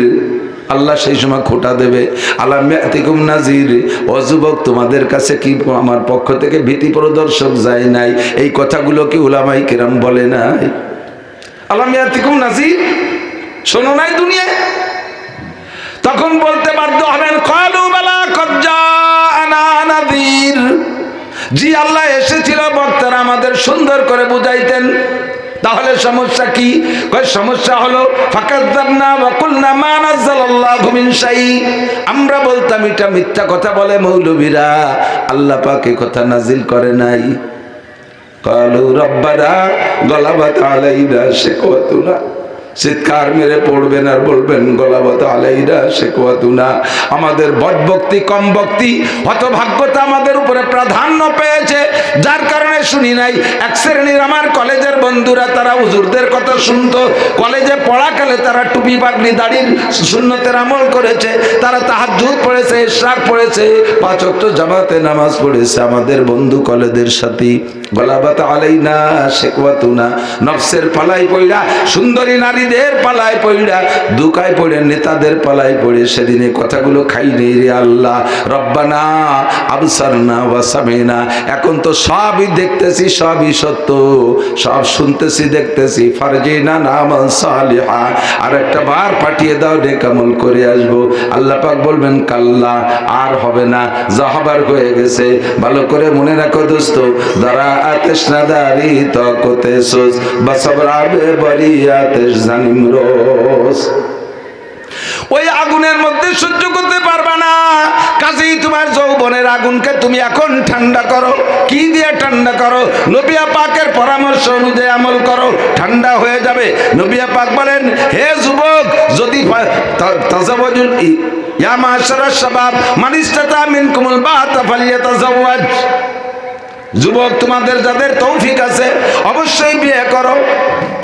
আল্লাহ সেই সময় খোটা দেবে, আলাম ইয়াতিকুম নাযীর, ও যুবক তোমাদের কাছে কি আমার পক্ষ থেকে ভীতি প্রদর্শক যায় নাই? এই কথাগুলো কি উলামায়ে কেরাম বলে নাই? আলাম ইয়াতিকুম নাযীর, শোনো নাই দুনিয়ায়? তখন বলতে বাধ্য হবেন, ক্বালু বালা কদ জাআনা নাযীর, জি আল্লাহ এসেছিল, বক্তারা আমাদের সুন্দর করে বুঝাইতেন। তাহলে সমস্যা কি? কয় সমস্যা হলো ফাকাজ্জাবনা ওয়া কুলনা মা নাযালাল্লাহু মিন শাই। আমরা বলতাম এটা মিথ্যা কথা বলে মৌলবীরা, আল্লাহ পাক এই কথা নাজিল করে নাই। ক্বালু রাব্বানা গালাবাত আলাইনা শিকওয়াতুনা, চিৎকার মেরে পড়বেন আর বলবেন গলাবাত আলাইনা শিকওয়াতুনা, আমাদের বদভক্তি কম ভক্তি হতভাগ্যতা আমাদের উপরে প্রাধান্য পেয়েছে, যার কারণে শুনি নাই। এক শ্রেণীর আমার কলেজের বন্ধুরা তারা হুজুরদের কথা শুনতো, কলেজে পড়াকালে তারা টুপি পাগড়ি দাড়ির সুন্নতের আমল করেছে, তারা তাহাজ্জুদ পড়েছে, ইশরাক পড়েছে, 5 ওয়াক্ত জামাতে নামাজ পড়েছে। আমাদের বন্ধু কলেজের সাথী গলাবাত আলাইনা শিকওয়াতুনা, নফসের পালাই পইড়া, সুন্দরী নারীদের পালাই পইড়া, দুকায় পড়ে নেতাদের পালাই পড়ে সেদিনে কথাগুলো খাই নেই রে আল্লাহ। রব্বানা আবসারনা ওয়া সামিনা, এখন তো সবই দেখতেছি, সবই সত্য, সব শুনতেছি দেখতেছি, ফারজিনা নামান সালিহা, আর একটা বার পাঠিয়ে দাও নেক আমল করে আসবো। আল্লাহ পাক বলবেন কাল্লা, আর হবে না, যা হবার হয়ে গেছে। ভালো করে মনে রাখো দোস্ত, দারা আতেশ নাদারি তকতে সোজ বাসবরাবে বরি আতেশ জানিম রোজ। ওই আগুনের মধ্যে সহ্য করতে পারবা না, কাজেই তোমার যৌবনের আগুনকে তুমি এখন ঠান্ডা করো। কি দিয়ে ঠান্ডা করো? নবী পাকের পরামর্শ অনুযায়ী আমল করো, ঠান্ডা হয়ে যাবে। নবী পাক বলেন, হে যুবক, যদি তাজাওয়াজুল ইয়া মাশারাশ শাবাব মান ইসতাতা মিনকুমুল বাতা ফালিয়াতাজাওয়াজ, যুবক তোমাদের যাদের তৌফিক আছে অবশ্যই বিয়ে করো।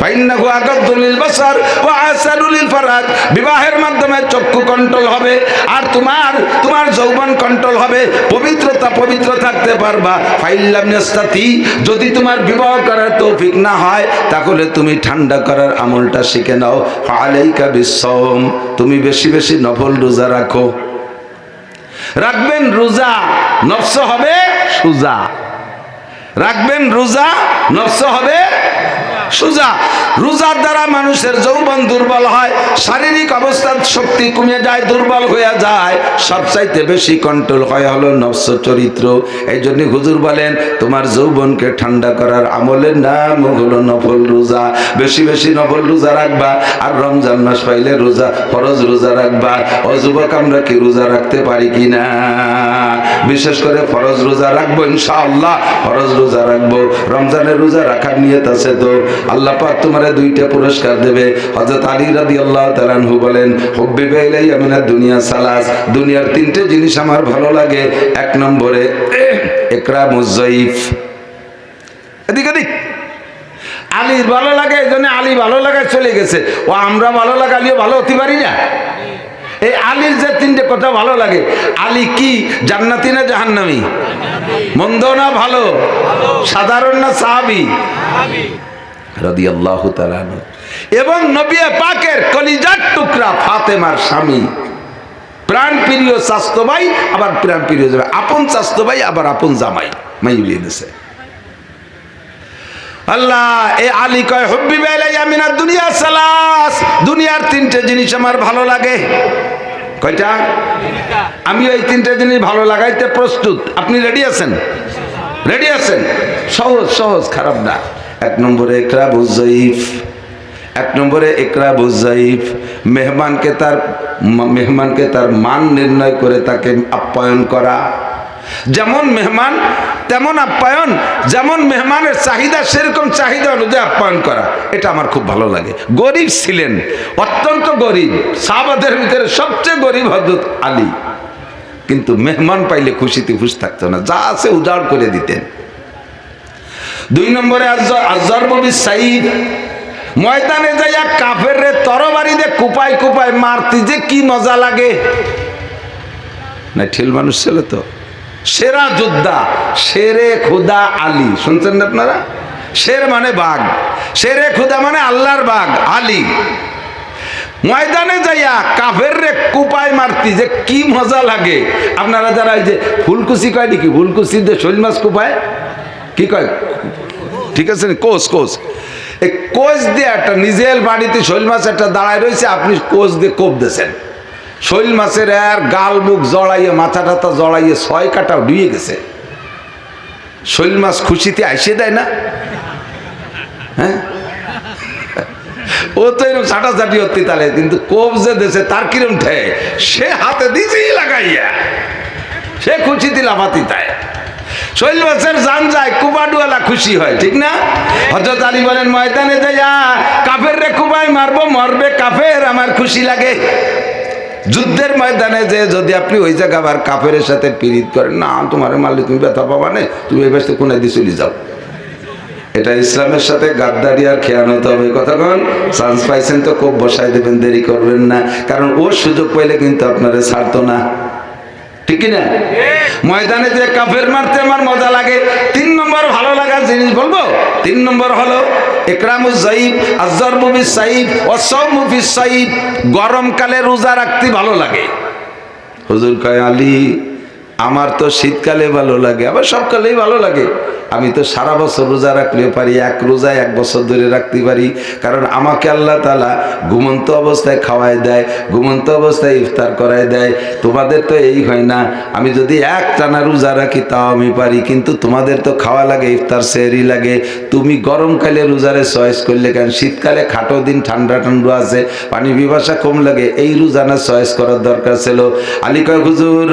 ফাইন্নাহু আগাদ্দু লিল বাসার ওয়া আসাদু লিল ফারাজ, বিবাহের মাধ্যমে চক্ষু কন্ট্রোল হবে আর তোমার যৌবন কন্ট্রোল হবে, পবিত্র থাকতে পারবা। ফাইল্লাম নাস্তাতি, যদি তোমার বিবাহ করার তৌফিক না হয় তাহলে তুমি ঠান্ডা করার আমলটা শিখে নাও। ফালাইকা বিসসাওম, তুমি বেশি বেশি নফল রোজা রাখো। রাখবেন রোজা, নফস হবে সুজা। রাখবেন রোজা, নফস হবে সুজা। রোজার দ্বারা মানুষের যৌবন দুর্বল হয়, শারীরিক অবস্থার শক্তি কমে যায়, দুর্বল হয়ে যায়। সবচাইতে বেশি কন্ট্রোল হয় হলো নফস চরিত্র। এই জন্য হুজুর বলেন তোমার যৌবনকে ঠান্ডা করার আমলের নাম হলো নফল রোজা। বেশি বেশি নফল রোজা রাখবা, আর রমজান মাস পাইলে রোজা, ফরজ রোজা রাখবা। ও যুবক, আমরা কি রোজা রাখতে পারি কিনা? বিশেষ করে ফরজ রোজা রাখবো ইনশাআল্লাহ, ফরজ রোজা রাখবো। রমজানের রোজা রাখার নিয়ত আছে তো আল্লাহ পাক তোমারে 2টা পুরস্কার দেবে। হযরত আলী রাদিয়াল্লাহু তাআলা আনহু বলেন, হুব্বিবা ইলাইয়া মিনাদ দুনিয়া সালাস, দুনিয়ার 3টে জিনিস আমার ভালো লাগে। 1 নম্বরে ইকরামুজ যায়ীফ। এদিকে আলীর ভালো লাগে, এই জন্য আলী ভালো লাগায় চলে গেছে। ও আমরা ভালো লাগালেও ভালো হতে পারি না। এই আলীর যে 3টে কথা ভালো লাগে, আলী কি জান্নাতি না জাহান্নামী? মন্দ না ভালো? সাধারণ না সাহাবী? রাদিয়াল্লাহু তাআলা আনহু। এবং নবী পাকের কলিজার টুকরা ফাতেমার স্বামী, প্রাণ প্রিয় চাচতো ভাই, আবার প্রাণ প্রিয় জামাই, আপন চাচতো ভাই আবার আপন জামাই, মাইলিয়ে দিয়েছে আল্লাহ। এই আলী কয়, হুব্বিবা ইলাইয়া মিনাদ দুনিয়া সালাস, দুনিয়ার 3টে জিনিস আমার ভালো লাগে। কয়টা? আমি এই 3টে জিনিস ভালো লাগাইতে প্রস্তুত। আপনি রেডি আছেন? রেডি আছেন? সহজ সহজ, খারাপ না। 1 নম্বরে ইকরামুজ যায়ীফ। 1 নম্বরে ইকরামুজ যায়ীফ, মেহমানকে তার মান নির্ণয় করে তাকে আপ্যায়ন করা। যেমন মেহমান তেমন আপ্যায়ন, যেমন মেহমানের চাহিদা সেরকম চাহিদা অনুযায়ী আপ্যায়ন করা, এটা আমার খুব ভালো লাগে। গরিব ছিলেন, অত্যন্ত গরিব, সাহাবাদের ভিতরে সবচেয়ে গরিব হযরত আলী, কিন্তু মেহমান পাইলে খুশিতে খুশ থাকতো না, যা আছে উজাড় করে দিতেন। 2 নম্বরে আয-যারবু বিস-সাইফ, ময়দানে যাইয়া কাফেররে তরবারি দিয়ে কুপায় কুপায় মারতে যে কি মজা লাগে না। ঠিল মানুষ ছিল তো, সেরা যোদ্ধা, শেরে খুদা আলী। শুনছেন না আপনারা? শের মানে বাঘ, শেরে খুদা মানে আল্লাহর বাঘ আলী। ময়দানে যাইয়া কাফেররে কুপায় মারতি যে কি মজা লাগে। আপনারা যারা এই যে ফুলকুচি কয় নাকি, ফুলকুচি দিয়ে শৈল মাছ কুপায়, কি কয়? ঠিক আছে, কোচ। এই কোচ দিয়ে একটা নিজের বাড়িতে শৈল মাছ একটা দাঁড়ায় রয়েছে, আপনি কোচ দিয়ে কোপ দিয়েছেন। শৈল মাছের আর গাল মুখ জড়াইয়ে, মাথা টাথা জড়াইয়ে 6 কাটাও ডুয়ে গেছে। শৈল মাছ খুশিতে আইসে দেয় না? হ্যাঁ, ও তো এরকম ছাটাছাটি হতে তালে, কিন্তু কোপ যে দেশে তার কিরম ঠে, সে হাতে দিয়েই লাগাইয়া সে খুশিতে লাফাতি তাই। 40 বছর জান যায়, কুবাডুয়ালা খুশি হয়, ঠিক না? হযরত আলী বলেন, ময়দানে যাইয়া কাফের রে কুবাই মারবো, মরবে কাফের, আমার খুশি লাগে। যুদ্ধের ময়দানে যে যদি আপনি ওই জায়গা আবার কাফের সাথে পীড়িত করেন, না তোমার মারলে তুমি ব্যথা পাবা না, তুমি এই বাসতে কোনায় দিয়ে চলে যাও। এটা ইসলামের সাথে গাদ্দারি আর খেয়ানত হবে। কথা কন, চান্স পাইছেন তো খুব বসাই দেবেন, দেরি করবেন না, কারণ ওর সুযোগ পাইলে কিন্তু আপনারা ছাড়তো না, ঠিক না? ময়দানে যে কাফের মারতে আমার মজা লাগে। 3 নম্বর ভালো লাগার জিনিস বলবো, 3 নম্বর হলো ইকরামুজ যায়িব, আযযারবু বিস-সাইব ওয়া সাওমু ফিস-সাইব। গরমকালে রোজা রাখতে ভালো লাগে। হুজুর কয়, আলী আমার তো শীতকালে ভালো লাগে, আবার সব কালেই ভালো লাগে। আমি তো সারা বছর রোজা রাখলে পারি, এক রোজা 1 বছর ধরে রাখতে পারি, কারণ আমাকে আল্লাহ তাআলা ঘুমন্ত অবস্থায় খাওয়ায় দেয়, ঘুমন্ত অবস্থায় ইফতার করায় দেয়। তোমাদের তো এই হয় না, আমি যদি এক টানা রোজা রাখি তাও আমি পারি, কিন্তু তোমাদের তো খাওয়া লাগে, ইফতার সেহরি লাগে। তুমি গরমকালে রোজারে চয়েস করলে কেন? শীতকালে খাটো দিন, ঠান্ডা ঠান্ডা আছে, পানি পিপাসা কম লাগে, এই রোজা না চয়েস করার দরকার ছিল। আলী কয়, হুজুর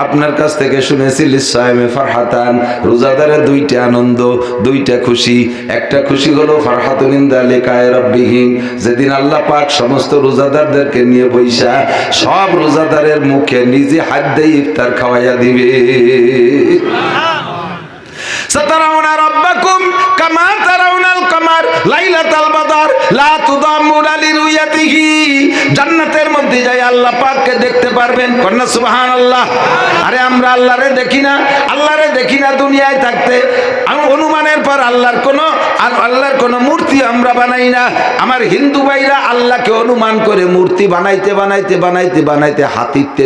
আপনার কাছ থেকে শুনেছি লিস-সায়মে ফারহাতান, রোজাদারের 2টা আনন্দ, 2টা খুশি। একটা খুশি হলো ফারহাতুন ইনদা লিকায়ে রাব্বিহিম, যেদিন আল্লাহ পাক সমস্ত রোজাদারদেরকে নিয়ে বৈশা সব রোজাদারের মুখে নিজে হাত দিয়ে ইফতার খাওয়াইয়া দিবে। সাতারাউনা রাব্বাকুম কামা তারাউনাল কামার লাইলাতাল বাদর লা তুদাম্মুনা লিরুয়াতিহি। জান্নাতের মধ্যে যাই আল্লাহ পাককে দেখতে পারবেন, কন্যা সুবহানাল্লাহ। আরে আমরা আল্লাহরে দেখি না, আল্লাহরে দেখি না দুনিয়ায় থাকতে। অনুমানের পর আল্লাহর কোনো মূর্তি আমরা বানাই না। আমার হিন্দু ভাইরা আল্লাহকে অনুমান করে মূর্তি বানাইতে বানাইতে বানাইতে বানাইতে হাতিতে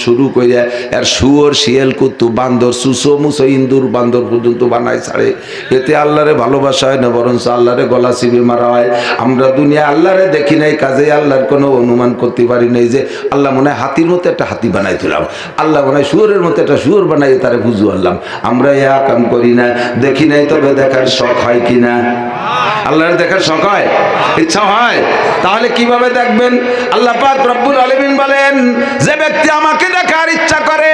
শুরু করে আর শুয়োর, শিয়াল, কুত্তু, বান্দর, সুসো মুসো, ইন্দুর, বান্দর পর্যন্ত বানায় ছাড়ে। এতে আল্লাহরে ভালোবাসা হয় না, বরঞ্চ আল্লাহরে গলা চিপে মারা হয়। আমরা দুনিয়া আল্লাহরে দেখি নাই, কাজে আল্লাহর কোনো অনুমান করতে পারি নাই যে আল্লাহ মনে হয় হাতির মতো একটা হাতি বানাই দিলাম, আল্লাহ মনে হয় শুয়োরের মতো একটা শুয়োর বানাই তারে বুঝু আনলাম। আমরা এ কাম করি না, দেখি নাই, তবে দেখার শখ হয় কিনা? আল্লাহর দেখার শখ হয়, ইচ্ছা হয়? তাহলে কিভাবে দেখবেন? আল্লাহ পাক রব্বুল আলামিন বলেন, যে ব্যক্তি আমাকে দেখার ইচ্ছা করে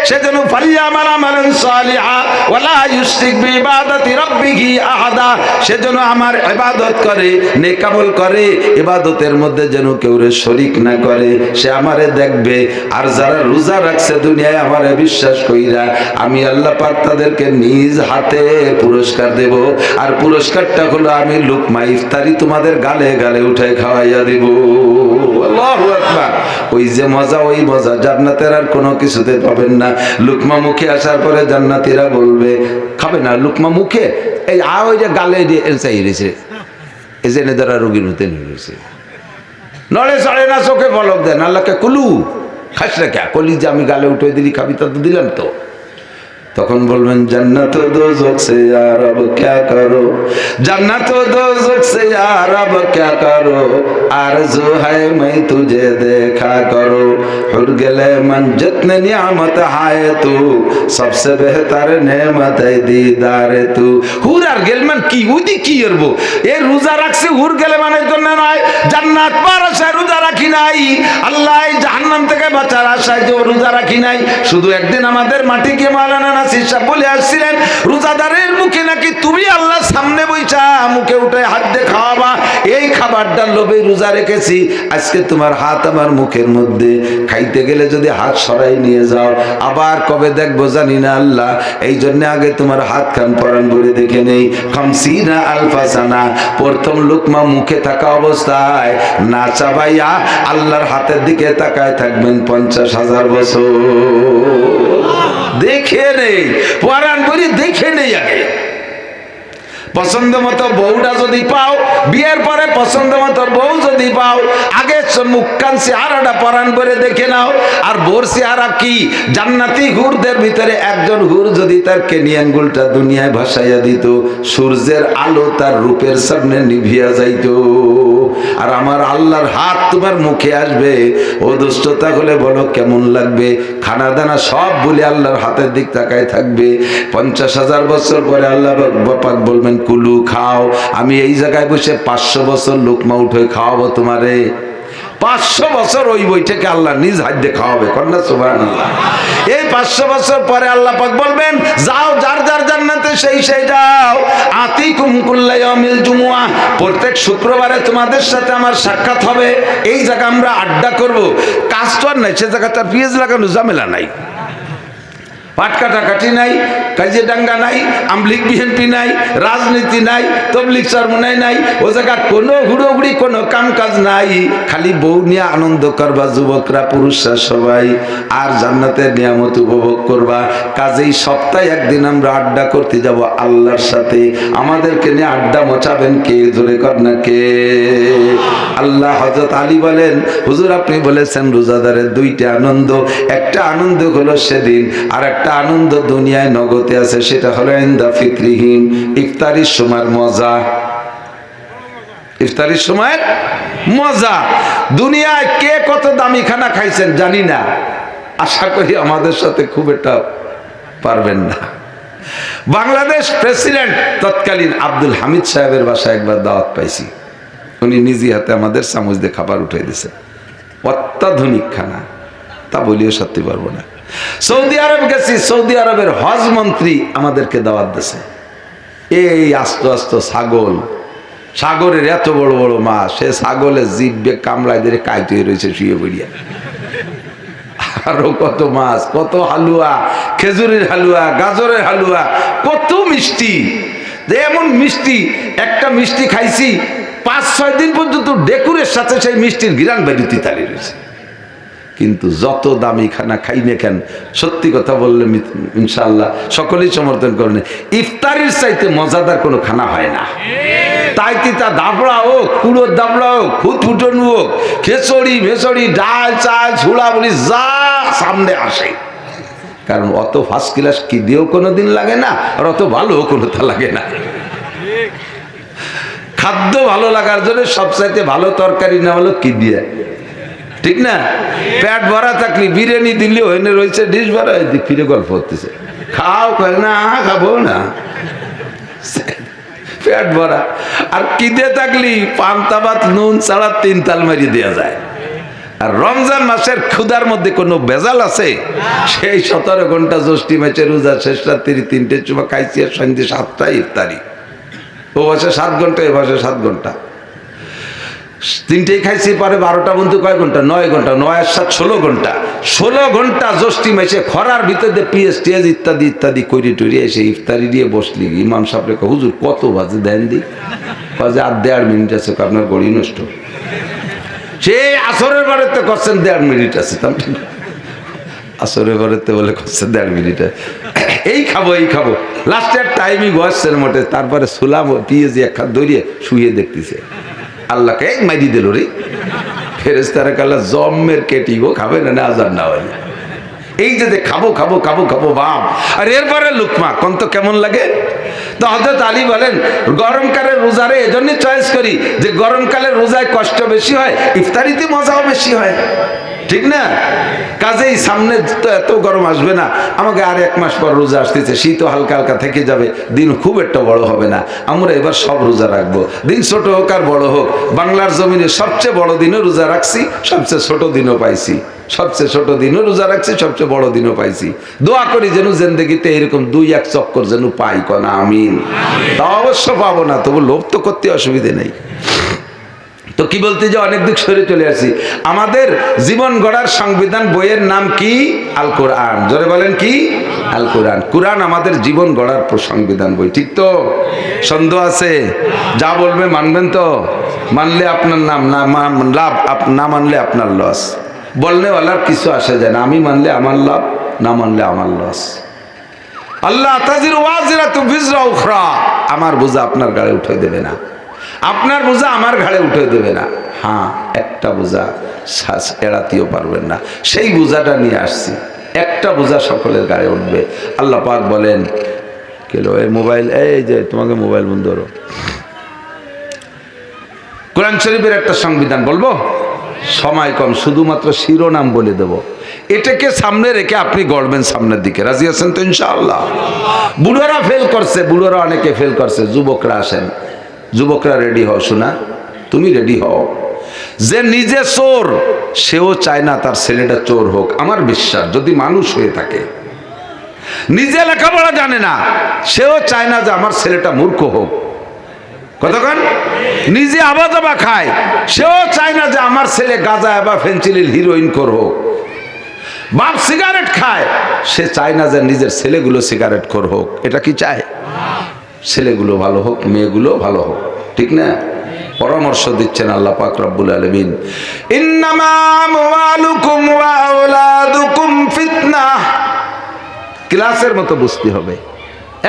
সেজন্য ফালিয়ামাল আমালান সালিহা ওয়ালা ইউশরিক বিইবাদাতি রাব্বিহি আহাদা, সেজন্য আমার ইবাদত করে, নেক আমল করে, ইবাদতের মধ্যে যেন কেউ শরীক না করে, সে আমারে দেখবে। আর যারা রোজা রাখছে দুনিয়ায় আমারে বিশ্বাস কইরা, আমি আল্লাহ পাক তাদেরকে নিজ হাতে পুরস্কার দেব। আর পুরস্কারটা হলো আমি লুকমা ইফতারি তোমাদের গালে গালে উঠাই খাওয়াইয়া দেব। আল্লাহু আকবার। ওই যে মজা, ওই মজা জান্নাতের আর কোনো কিছুতে পাবেন না। লুকমা মুখে আসার পরে জান্নাতীরা বলবে, খাবে না লুকমা মুখে, এই ওই যে গালে চাই রয়েছে, এই যে নেদারা রোগীর মতো রয়েছে, নড়ে চড়ে না, চোখে পলক দেন, আল্লাহকে কুলু খাস না কে, কলি যে আমি গালে উঠে দিলি, খাবি তা তো দিলাম তো। তখন বলবেন, জান্নাত দোজখ সে ইয়ার আব ক্যা করো, জান্নাত দোজখ সে ইয়ার আব ক্যা করো, আরজু হ্যায় मैं तुझे देखा करो, हुर गले मन जितने नियामत हाय तू, सबसे बेहतर नेमत है दीदार तू। হুর আর গেলমান কি ওদি কি করব? এই রোজা রাখছে হুর গেলে মানে জন্য নয়, জান্নাত পাওয়ার আশায় রোজা রাখি নাই, আল্লাহ জাহান্নাম থেকে বাঁচার আশায় যে রোজা রাখি নাই। শুধু একদিন আমাদের মাটিকে মাওলানা নাসির সাহেব বলে আসছিলেন, রোজাদারের মুখে নাকি তুমি আল্লাহ সামনে বইছা মুখে উঠে হাত দিয়ে খাওয়াবা, এই খাবারটার লোভে রোজা রেখেছি। আজকে তোমার হাত আমার মুখের মধ্যে, খাইতে গেলে যদি হাত সরাই নিয়ে যাও, আবার কবে দেখবো জানি না আল্লাহ। এই জন্য আগে তোমার হাত খান পরান ভরে দেখে নেই। খামসিনা আলফা সানা, প্রথম লুকমা মুখে থাকা অবস্থায় না চাবাইয়া আল্লাহর হাতের দিকে তাকায় থাকবেন 50,000 বছর। দেখে নেই, পরান ভরে দেখে নেই। আগে পছন্দ মতো বউটা যদি পাও, বিয়ের পরে পছন্দ মতো বউ যদি পাও, আগে মুখ কান চেহারাটা পরান করে দেখে নাও। আর বোর চেহারা কি? জান্নাতি হুরদের ভিতরে একজন হুর যদি তার কেনি আঙ্গুলটা দুনিয়ায় ভাসাইয়া দিত, সূর্যের আলো তার রূপের সামনে নিভিয়া যাইত। আর আমার আল্লাহর হাত তোমার মুখে আসবে, ও দুষ্ট তাহলে বলো কেমন লাগবে? খানা দানা সব বলে আল্লাহর হাতের দিক তাকায় থাকবে। 50,000 বছর পরে আল্লাহ পাক বলবেন কুলু খাও, আমি এই জায়গায় বসে 500 বছর লোকমা উঠে খাওয়াবো তোমারে। 500 বছর ওই বইটাকে আল্লাহ নিজ হাত দিয়ে খাওয়াবে, কন্যা সুবহানাল্লাহ। এই 500 বছর পরে আল্লাহ পাক বলবেন যাও যার যার জান্নাতে সেই সেই যাও। আতিকুম কুল্লা ইয়াউমিল জুমুআ, প্রত্যেক শুক্রবারে তোমাদের সাথে আমার সাক্ষাৎ হবে, এই জায়গা আমরা আড্ডা করব। কাজ তো আর নাই, সে জায়গা তার পিএস লাগানো ঝামেলা নাই, পাট কাটাকাটি নাই, কাজে ডাঙ্গা নাই, আমলিগ বিএনপি নাই, রাজনীতি নাই, তবলিগ চরমনাই নাই, ও জায়গা কোনো হুড়োহুড়ি কোনো কাম কাজ নাই, খালি বউ নিয়ে আনন্দ করবা যুবকরা পুরুষরা সবাই, আর জান্নাতের নিয়ামত উপভোগ করবা। কাজেই সপ্তাহে একদিন আমরা আড্ডা করতে যাব আল্লাহর সাথে। আমাদেরকে নিয়ে আড্ডা মচাবেন কে? ধরে কর না কে? আল্লাহ। হযরত আলী বলেন হুজুর আপনি বলেছেন রোজাদারের দুইটা আনন্দ, একটা আনন্দ হলো সেদিন, আর একটা আনন্দ দুনিয়ায় নগদে আছে, সেটা হলো ইনদা ফিত্রিহিম, ইফতারির সময়ের মজা। ইফতারির সময়ের মজা। দুনিয়ায় কে কত দামি খানা খাইছেন জানি না, আশা করি আমাদের সাথে খুব একটা পারবেন না। বাংলাদেশ প্রেসিডেন্ট তৎকালীন আব্দুল হামিদ সাহেবের বাসায় একবার দাওয়াত পাইছি, উনি নিজে হাতে আমাদের চামচ দিয়ে খাবার উঠাই দিয়েছে, অত্যাধুনিক খানা, তা বলিও সত্যি পারবো না। সৌদি আরব গেছি, সৌদি আরবের হজ মন্ত্রী আমাদেরকে দাওয়াত দিয়েছে। এই আস্ত আস্ত ছাগল, সাগরের এত বড় বড় মাছ, সে ছাগলের জিভে কামড়ায় দিয়ে কাইতে রয়েছে শুয়ে পড়িয়া। আরো কত মাছ, কত হালুয়া, খেজুরের হালুয়া, গাজরের হালুয়া, কত মিষ্টি। এমন মিষ্টি, একটা মিষ্টি খাইছি 5-6 দিন পর্যন্ত ডেকুরের সাথে সেই মিষ্টির ঘিরান বেরুতি তালি রয়েছে। কিন্তু যত দামি খানা খাই না কেন, সত্যি কথা বললে ইনশাআল্লাহ সকলেই সমর্থন করেন, ইফতারির চাইতে মজাদার কোনো খানা হয় না। তাই তা দাবড়া হোক, কুড়োর দাবড়া হোক, ফুটফুটন হোক, খেচড়ি মেচড়ি, ডাল চাল ছোলা বলি যা সামনে আসে, কারণ অত ফার্স্ট ক্লাস কি দিয়েও কোনোদিন লাগে না, আর অত ভালো কোনো তা লাগে না। খাদ্য ভালো লাগার জন্য সবচাইতে ভালো তরকারি না হলো কি দিয়ে, ঠিক না? পেট ভরা থাকলি বিরিয়ানি দিলে ওখানে রয়েছে ডিশ ভরা, ফিরে গল্প হতেছে, খাও না খাবো না, পেট ভরা। আর কি দিয়ে থাকলি পান্তা ভাত নুন ছাড়া 3 তাল মারি দেওয়া যায়। আর রমজান মাসের ক্ষুধার মধ্যে কোনো ভেজাল আছে? সেই 17 ঘন্টা জ্যৈষ্ঠী মাসের রোজা শেষ রাত্রি 3টে চুমা খাইছি, আর সন্ধ্যে 7টায় ইফতারি। ও বসে 7 ঘন্টা, এ বসে 7 ঘন্টা, 3টেই খাইছি, পরে 12টা বন্ধু কয় ঘন্টা? 9 ঘন্টা, 9 আর 7 16 ঘন্টা। 16 ঘন্টা জ্যৈষ্ঠী মাসে খরার ভিতরে পিএস টিএস ইত্যাদি ইত্যাদি করি টরি এসে ইফতারি দিয়ে বসলি। ইমাম সাহেবরে কয় হুজুর কত বাজে দেন দি? বাজে আর 1.5 মিনিট আছে, আপনার গড়ি নষ্ট। সেই আসরের বারেতে করছেন 1.5 মিনিট আছে, আসরের বারেতে বলে করছেন 1.5 মিনিট, এই খাবো এই খাবো, লাস্টের টাইমই বসছেন মোটে। তারপরে সুলাম পিএজি এক হাত ধরিয়ে শুয়ে দেখতেছে, আল্লাহকে এক মাইরি দিল রে, ফেরেশতারা কাল্লা জম্মের কেটি গো, খাবে না আজান না হয়। এই যে খাবো খাবো খাবো খাবো বাপ, আর এরপরে লুকমা কোন তো কেমন লাগে। তো হযরত আলী বলেন গরমকালের রোজারে এজন্য চয়েস করি যে গরমকালের রোজায় কষ্ট বেশি হয়, ইফতারিতে মজাও বেশি হয়, ঠিক না? কাজেই সামনে তো এত গরম আসবে না, আমাকে আর 1 মাস পর রোজা আসতেছে, শীতও হালকা হালকা থেকে যাবে, দিন খুব একটা বড় হবে না, আমরা এবার সব রোজা রাখবো, দিন ছোট হোক আর বড় হোক। বাংলার জমিনে সবচেয়ে বড় দিনও রোজা রাখছি, সবচেয়ে ছোট দিনও পাইছি, সবচেয়ে ছোট দিনও রোজা রাখছি, সবচেয়ে বড় দিনও পাইছি। দোয়া করি যেন জিন্দেগিতে এরকম 2-1 চক্কর যেন পাই, কনা আমিন। তা অবশ্য পাবো না, তবু লোভ তো করতে অসুবিধে নেই। তো কি বলতে যে অনেক দিক সরে চলে আসি। আমাদের জীবন গড়ার সংবিধান বইয়ের নাম কি? আল কোরআন। জোরে বলেন কি? আল কোরআন। কোরআন আমাদের জীবন গড়ার সংবিধান বই, ঠিক তো? সন্দেহ আছে? যা বলবে মানবেন তো? মানলে আপনার নাম, না লাভ, না মানলে আপনার লস। বলনেওয়ালার কিছু আসে যায় না, আমি মানলে আমার লাভ, না মানলে আমার লস। আল্লাহ তাজিরু ওয়াজিরাতু বিজরা উখরা, আমার বোঝা আপনার গাড়ি উঠে দেবে না, আপনার বোঝা আমার ঘাড়ে উঠে দেবে না। হ্যাঁ, একটা বোঝা এড়াতেও পারবেন না, সেই বোঝাটা নিয়ে আসছি, একটা বোঝা সকলের গাড়ে উঠবে। আল্লাহ পাক বলেন, কেলো এই মোবাইল, এই যে তোমাকে মোবাইল বন্ধ করো, কোরআন শরীফের একটা সংবিধান বলবো, সময় কম, শুধুমাত্র শিরোনাম বলে দেব। এটাকে সামনে রেখে আপনি গড়বেন সামনের দিকে। রাজি আছেন তো ইনশাআল্লাহ? বুড়োরা ফেল করছে, বুড়োরা অনেকে ফেল করছে, যুবকরা আসেন, যুবকরা রেডি হও। শোনা, তুমি রেডি হও। যে নিজে চোর সেও চায় না তার ছেলেটা চোর হোক। আমার বিশ্বাস, যদি মানুষ হয়ে থাকে, নিজে লেখাপড়া জানে না, সেও চায় না যে আমার ছেলেটা মূর্খ হোক। কতক্ষণ নিজে আবা দাবা খায়, সেও চায় না যে আমার ছেলে গাঁজা বা ফেন্সিডিল হিরোইন খোর হোক। বাপ সিগারেট খায়, সে চায় না যে নিজের ছেলেগুলো সিগারেট খোর হোক। এটা কি চায়? ছেলেগুলো ভালো হোক, মেয়েগুলো ভালো হোক, ঠিক না? পরামর্শ দিচ্ছেন আল্লাহ পাক রব্বুল আলামিন, ইন্নামা আমওয়ালুকুম ওয়া আওলাদুকুম ফিতনাহ। ক্লাসের মতো বুঝতে হবে,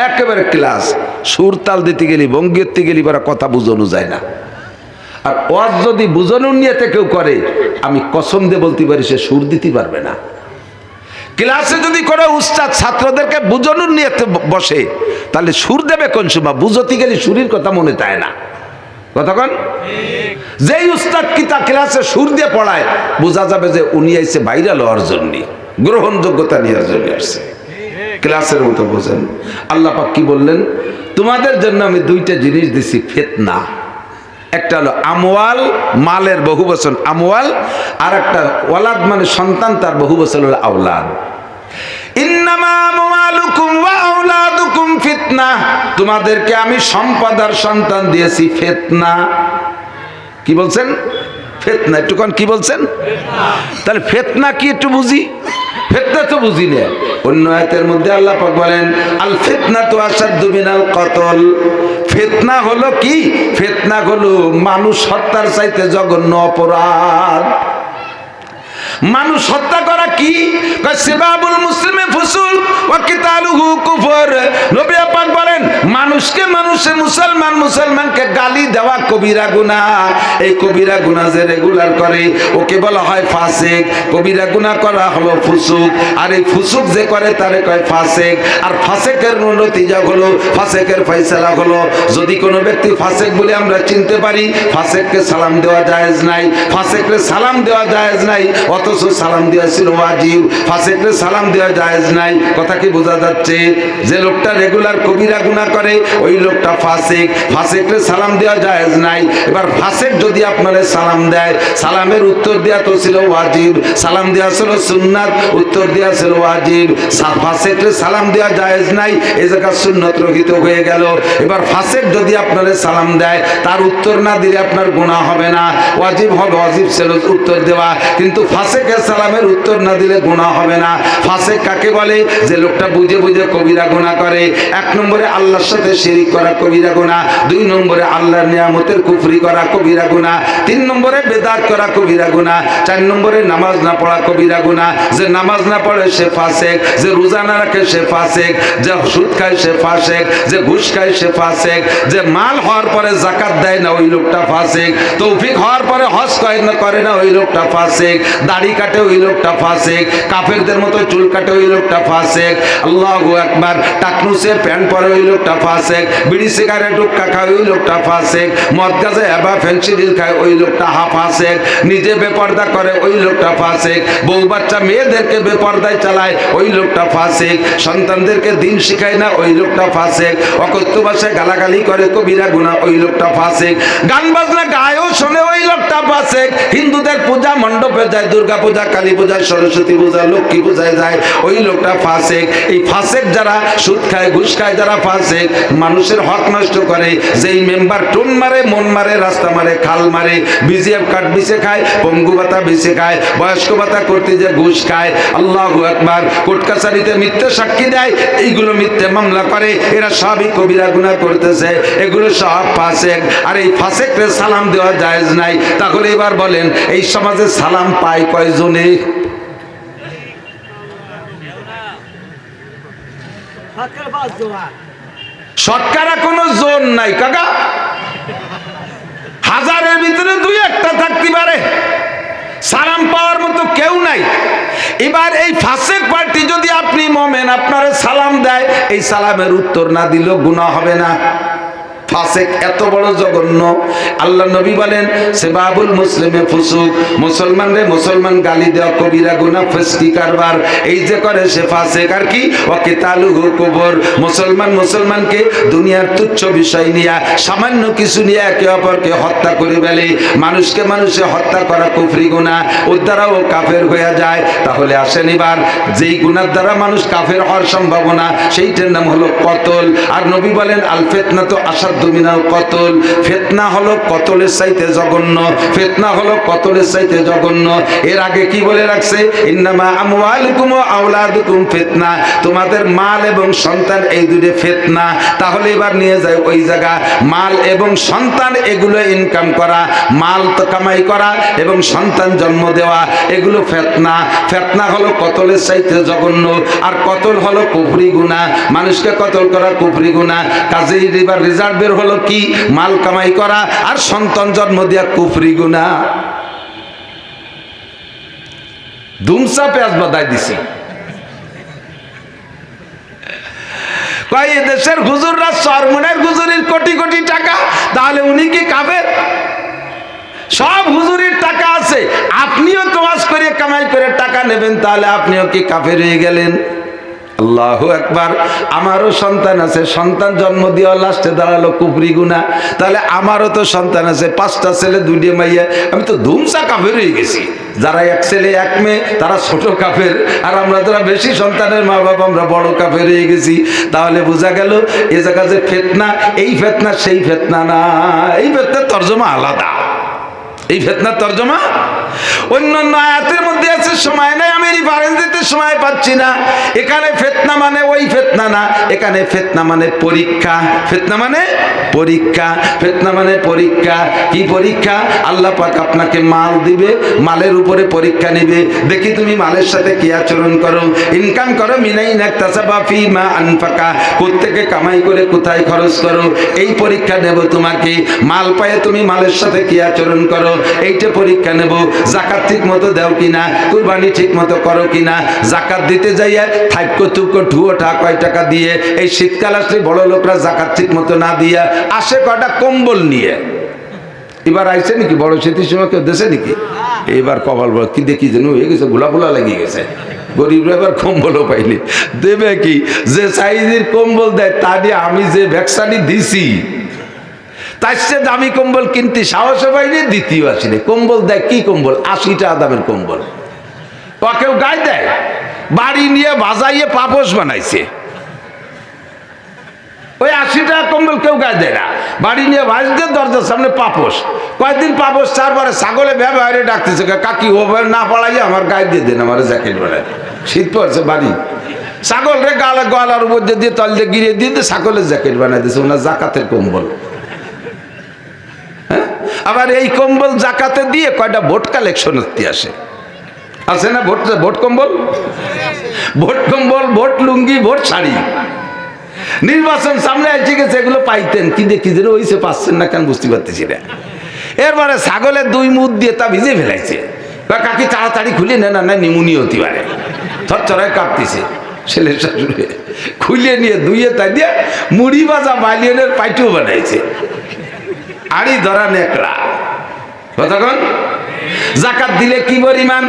একেবারে ক্লাস। সুর তাল দিতে গেলি, ভঙ্গি দিতে গেলি পরে কথা বুঝানো যায় না। আর ওয়াজ যদি বুঝানোর নিয়তে কেউ করে, আমি কসম দিয়ে বলতে পারি সে সুর দিতে পারবে না। ক্লাসে যদি কোনো উস্তাদ ছাত্রদেরকে বুঝানোর নিয়তে বসে, তাহলে সুর দেবে কোন সময়? বুঝতে গেলে সুরের কথা মনে চায় না। কতক্ষণ যেই উস্তাদ কিতা ক্লাসে সুর দিয়ে পড়ায়, বোঝা যাবে যে উনি আইছে ভাইরাল হওয়ার জন্য, গ্রহণযোগ্যতা নেওয়ার জন্য আসছে। ক্লাসের মতো বোঝেন। আল্লাহ পাক কি বললেন? তোমাদের জন্য আমি দুইটা জিনিস দিছি ফিতনা। একটা হলো আমওয়াল, মালের বহু বচন আমওয়াল, আর একটা ওয়ালাদ মানে সন্তান, তার বহু বচন হলো আওলাদ। ইন্নামা আমওয়ালুকুম ওয়া আওলাদুকুম ফিতনা। তোমাদেরকে আমি সম্পদ আর সন্তান দিয়েছি ফিতনা। কি বলছেন? ফিতনা। একটুক্ষণ কি বলছেন? তাহলে ফিতনা কি একটু বুঝি। ফিতনা তো বুঝি না। অন্য আয়াতের মধ্যে আল্লাহ পাক বলেন, আল ফিতনাতু আশাদ্দু মিনাল কতল। ফিতনা হলো কি? ফিতনা হলো মানুষ হত্যার চাইতে জঘন্য অপরাধ। মানুষ হত্যা করা কি? সিবাবুল মুসলিমে ফুসুল ওয়া কিতালুহু কুফর। নবী পাক বলেন, মানুষকে মানুষে, মুসলমান মুসলমানকে গালি দেওয়া কবিরা গুনাহ। এই কবিরা গুনাহ যে রেগুলার করে ওকে বলা হয় ফাসিক। কবিরা গুনাহ করা হলো ফুসুক, আর এই ফুসুক যে করে তারে কয় ফাসিক। আর ফাসিকের নতিজা হলো, ফাসিকের ফয়সালা হলো, যদি কোনো ব্যক্তি ফাসিক বলে আমরা চিনতে পারি, ফাসিককে সালাম দেওয়া জায়েজ নাই। ফাসিককে সালাম দেওয়া জায়েজ নাই, অথচ সালাম দেওয়া ছিল ওয়াজিব। ফাসিককে সালাম দেওয়া জায়েজ নাই। কথা কি বোঝা যাচ্ছে? যে লোকটা রেগুলার কবিরা গুনাহ করে ওই লোকটা ফাসিক, ফাসিককে সালাম দেওয়া জায়েজ নাই। এবার ফাসিক যদি আপনারে সালাম দেয়, সালামের উত্তর দেওয়া তো ছিল ওয়াজিব, সালাম দেওয়া ছিল সুন্নাত, উত্তর দেওয়া ছিল ওয়াজিব। ফাসিককে সালাম দেওয়া জায়েজ নাই, এই জায়গা সুন্নত রহিত হয়ে গেল। এবার ফাসিক যদি আপনারে সালাম দেয়, তার উত্তর না দিলে আপনার গুনাহ হবে না, ওয়াজিব হবে। ওয়াজিব ছিল উত্তর দেওয়া, কিন্তু ফাসিকের সালামের উত্তর না দিলে গুনাহ হবে না। ফাসিক কাকে বলে? যে লোকটা বুঝে বুঝে কবিরা গুনাহ করে। এক নম্বরে আল্লাহর সাথে শিরিক করা কবিরা গুনাহ, দুই নম্বরে আল্লাহর নিয়ামতের কুফরি করা কবিরা গুনাহ, তিন নম্বরে বেদাত করা কবিরা গুনাহ, চার নম্বরে নামাজ না পড়া কবিরা গুনাহ। যে নামাজ না পড়ে সে ফাসিক, যে রোজা না রাখে সে ফাসিক, যে সুদ খায় সে ফাসিক, যে ঘুষ খায় সে ফাসিক, যে মাল হওয়ার পরে যাকাত দেয় না ওই লোকটা ফাসিক, তৌফিক হওয়ার পরে হজ করে না ওই লোকটা ফাসিক, দাড়ি কাটে ওই লোকটা ফাসিক, কাফেরদের মতো চুল কাটে ওই লোকটা ফাসিক, আল্লাহু আকবার, টাকনুসে প্যান্ট পরে ওই লোকটা ফাসিক, বিড়ি সিগারেট হুক্কা খায় ওই লোকটা ফাসিক, মদ গাঁজা এবা ফেন্সিডিল খায় ওই লোকটা ফাসিক, নিজে বেপর্দা করে ওই লোকটা ফাসিক, বউ বাচ্চা মেয়েদেরকে বেপর্দায় চালায় ওই লোকটা ফাসিক, সন্তানদেরকে দিন শিখায় না ওই লোকটা ফাসিক, অকথ্য ভাষায় গালাগালি করে কবিরা গুনাহ ওই লোকটা ফাসিক, গান বাজনা গায়ও শোনে ওই লোকটা ফাসিক, হিন্দুদের পূজা মণ্ডপে যায়, দুর্গা পূজা, কালী পূজা, সরস্বতী পূজা, লক্ষ্মী পূজায় যায় ওই লোকটা ফাসিক। এই ফাসিক যারা সুদ খায়, ঘুষ খায়, যারা ফাসিক, মানুষের হক নষ্ট করে, যেই মেম্বার টুন মারে, মন মারে, রাস্তা মারে, খাল মারে, বিজিএফ কার্ড বিছে খায়, পঙ্গু ভাতা বিছে খায়, বয়স্ক ভাতা করতে যে ঘুষ খায়, আল্লাহু আকবার, কোর্ট কাছারিতে মিথ্যে সাক্ষী দেয়, এইগুলো মিথ্যে মামলা করে, এরা সবই কবিরা গুনাহ করতেছে, এগুলো সব ফাসিক। আর এই ফাসিককে সালাম দেওয়া জায়েজ নাই। তাহলে এবার বলেন, এই সমাজে সালাম পায় কয়জনে? শতকরা কোনো জোন নাই কাকা, হাজারের ভিতরে দুই একটা থাকতে পারে, সালাম পাওয়ার মতো কেউ নাই। এবার এই ফাসিক পার্টি যদি আপনি মোমেন, আপনারে সালাম দেয়, এই সালামের উত্তর না দিলেও গুনাহ হবে না? ফাসেক এত বড় জঘন্য। আল্লাহ নবী বলেন সেবাবুল মুসলিমে ফুসুক, মুসলমান গালি দেওয়া কবিরা গুনাহ, ফিসকি কারবার এই যে করে সে ফাসেক। আর কি ওয়া কিতালুহু কুফর, মুসলমানকে দুনিয়ার তুচ্ছ বিষয় নিয়ে, সামান্য কিছু নিয়ে একে অপরকে হত্যা করে ফেলে। মানুষকে মানুষে হত্যা করা কুফরি গুনাহ, ওর দ্বারাও কাফের হয়ে যায়। তাহলে আসেন এবার যেই গুনার দ্বারা মানুষ কাফের হওয়ার সম্ভাবনা, সেইটার নাম হলো কতল। আর নবী বলেন আল ফিতনা তো আসাদ্দু মিনাল কতল, ফিতনা হলো কতলের চাইতে জঘন্য, ফিতনা হলো কতলের চাইতে জঘন্য। এর আগে কি বলে রাখছে? ইন্নামা আমওয়ালুকুম ওয়া আওলাদুকুম ফিতনা, তোমাদের মাল এবং সন্তান এই দুটো ফিতনা। তাহলে এবার নিয়ে যায় ওই জায়গা, মাল এবং সন্তান এগুলো ইনকাম করা, মাল তো কামাই করা এবং সন্তান জন্ম দেওয়া, এগুলো ফিতনা। ফিতনা হলো কতলের চাইতে জঘন্য, আর কতল হলো কুফরি গুনাহ। মানুষকে কতল করা কুফরি গুনাহ। কাজেই এবার রেজাল্ট বের হলো কি? মাল কামাই করা আর সন্তান জন্ম দেওয়া কুফরি গুনাহ। ধুমসা পেঁয়াজ বাদাই দিছি। কয় দেশের হুজুররা চরমনের হুজুরির কোটি কোটি টাকা, তাহলে উনি কি কাফের? সব হুজুরির টাকা আছে, আপনিও তোয়াজ করে কামাই করে টাকা নেবেন, তাহলে আপনিও কি কাফের হয়ে গেলেন? আল্লাহু আকবার। আমারও সন্তান আছে, সন্তান জন্ম দেওয়া লাস্টে দাঁড়ালো কুফরি গুনাহ। তাহলে আমারও তো সন্তান আছে, 5টা ছেলে 2টা মাইয়া, আমি তো ধুমসা কাফের হয়ে গেছি। যারা 1 ছেলে 1 মেয়ে তারা ছোট কাফের, আর আমরা যারা বেশি সন্তানের মা বাবা আমরা বড় কাফের হয়ে গেছি। তাহলে বোঝা গেল এ জায়গা যে ফিতনা, এই ফিতনা সেই ফিতনা না, এই ফিতনার তরজমা আলাদা। এই ফিতনার তরজমা অন্য আয়াতের মধ্যে আছে, সময় নাই, আমি রেফারেন্স দিতে সময় পাচ্ছি না। এখানে ফিতনা মানে ওই ফিতনা না, এখানে ফিতনা মানে পরীক্ষা। ফিতনা মানে পরীক্ষা, ফিতনা মানে পরীক্ষা। কি পরীক্ষা? আল্লাহ পাক আপনাকে মাল দিবে, মালের উপরে পরীক্ষা নেবে, দেখি তুমি মালের সাথে কি আচরণ করো। ইনকাম করো মিনাইনা তাসাবা ফিমা আনফাকা, কোত্থেকে কামাই করে কোথায় খরচ করো, এই পরীক্ষা নেব তোমাকে। মাল পায়ে তুমি মালের সাথে কি আচরণ করো, এইটা পরীক্ষা নেব। জাকাত ঠিক মতো দাও কিনা, কুরবানি ঠিক মতো করো কিনা। জাকাত দিতে যাইয়া থাইপকো তুপকো ঠুয়োটা কয় টাকা দিয়ে, এই শীতকাল আসলে বড় লোকরা জাকাত ঠিক মতো না দিয়া আসে কয়টা কম্বল নিয়ে। এবার আইসে নাকি বড় শীতের সময় কেউ দেশে নাকি? এবার কপাল বড় কি দেখি যেন হয়ে গেছে, গোলা গোলা লেগে গেছে। গরিবরা এবার কম্বলও পাইনি, দেবে কি? যে সাইজের কম্বল দেয় তা দিয়ে আমি যে ভ্যাকসানি দিছি, তার সে দামি কম্বল কিনতে সাহসে পাইনি, দ্বিতীয় আসিনি। কম্বল দেয় কি কম্বল? 80 টাকা দামের কম্বল। কেউ গায়ে দেয়, বাড়ি নিয়ে বাজাইয়ে পাপোশ বানাইছে। ওই 80 টাকা কম্বল কেউ গায়ে দেয় না, বাড়ি নিয়ে ভাজতে দরজার সামনে পাপোশ। কয়েকদিন পাপোশ তারপরে ছাগলে ব্যবহারে ডাকতেছে, কাকি ও না পড়াইয়ে আমার গায়ে দিয়ে দেন, আমার জ্যাকেট বানায়। শীত পড়ছে বাড়ি, ছাগল রে গলার উপর দিয়ে তল দিয়ে গিরিয়ে দিয়ে ছাগলের জ্যাকেট বানাই দিয়েছে, ওনার জাকাতের কম্বল। আবার এই কম্বল জাকাতে দিয়ে কয়টা ভোট কালেকশন করতে আসে, আছে না? ভোট কম্বল, ভোট কম্বল, ভোট লুঙ্গি, ভোট শাড়ি। নির্বাচন সামনে এসে গেছে, এগুলো পাইতেন কি দেখি যে ওইসে পাচ্ছেন না কেন বুঝতে পারতেছি না। এরপরে ছাগলের 2 মুখ দিয়ে তা ভিজে ফেলাইছে, কাকি তাড়াতাড়ি খুলে নেন, না নিমুনিয়া হতে পারে। থরথরায় কাঁপতেছে ছেলে শাশুড়ি, খুলে নিয়ে ধুয়ে তাই দিয়ে মুড়ি ভাজা বালিয়নের পাইটিও বানাইছে, আড়ি ধরা নেকড়া। কতক্ষণ জাকাত দিলে কি পরিমাণ,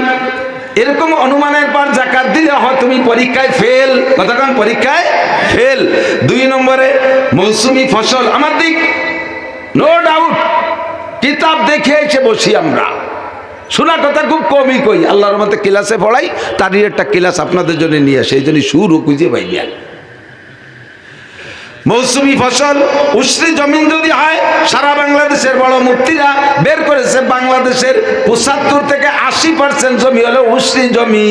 এরকম অনুমানের পর জাকাত দিলে হয় তুমি পরীক্ষায় ফেল। কতক্ষণ পরীক্ষায় ফেল। 2 নম্বরে মৌসুমি ফসল, আমার দিক নো ডাউট কিতাব দেখে এসে বসি আমরা, শোনা কথা খুব কমই কই। আল্লাহর মতে ক্লাসে পড়াই, তারই একটা ক্লাস আপনাদের জন্য নিয়ে আসে, এই জন্য সুর খুঁজে পাই না। মৌসুমি ফসল, উষ্ণী জমিন যদি হয়, সারা বাংলাদেশের বড় মুফতিরা বের করেছে বাংলাদেশের 75 থেকে 80% জমি হলো উষ্ণী জমি,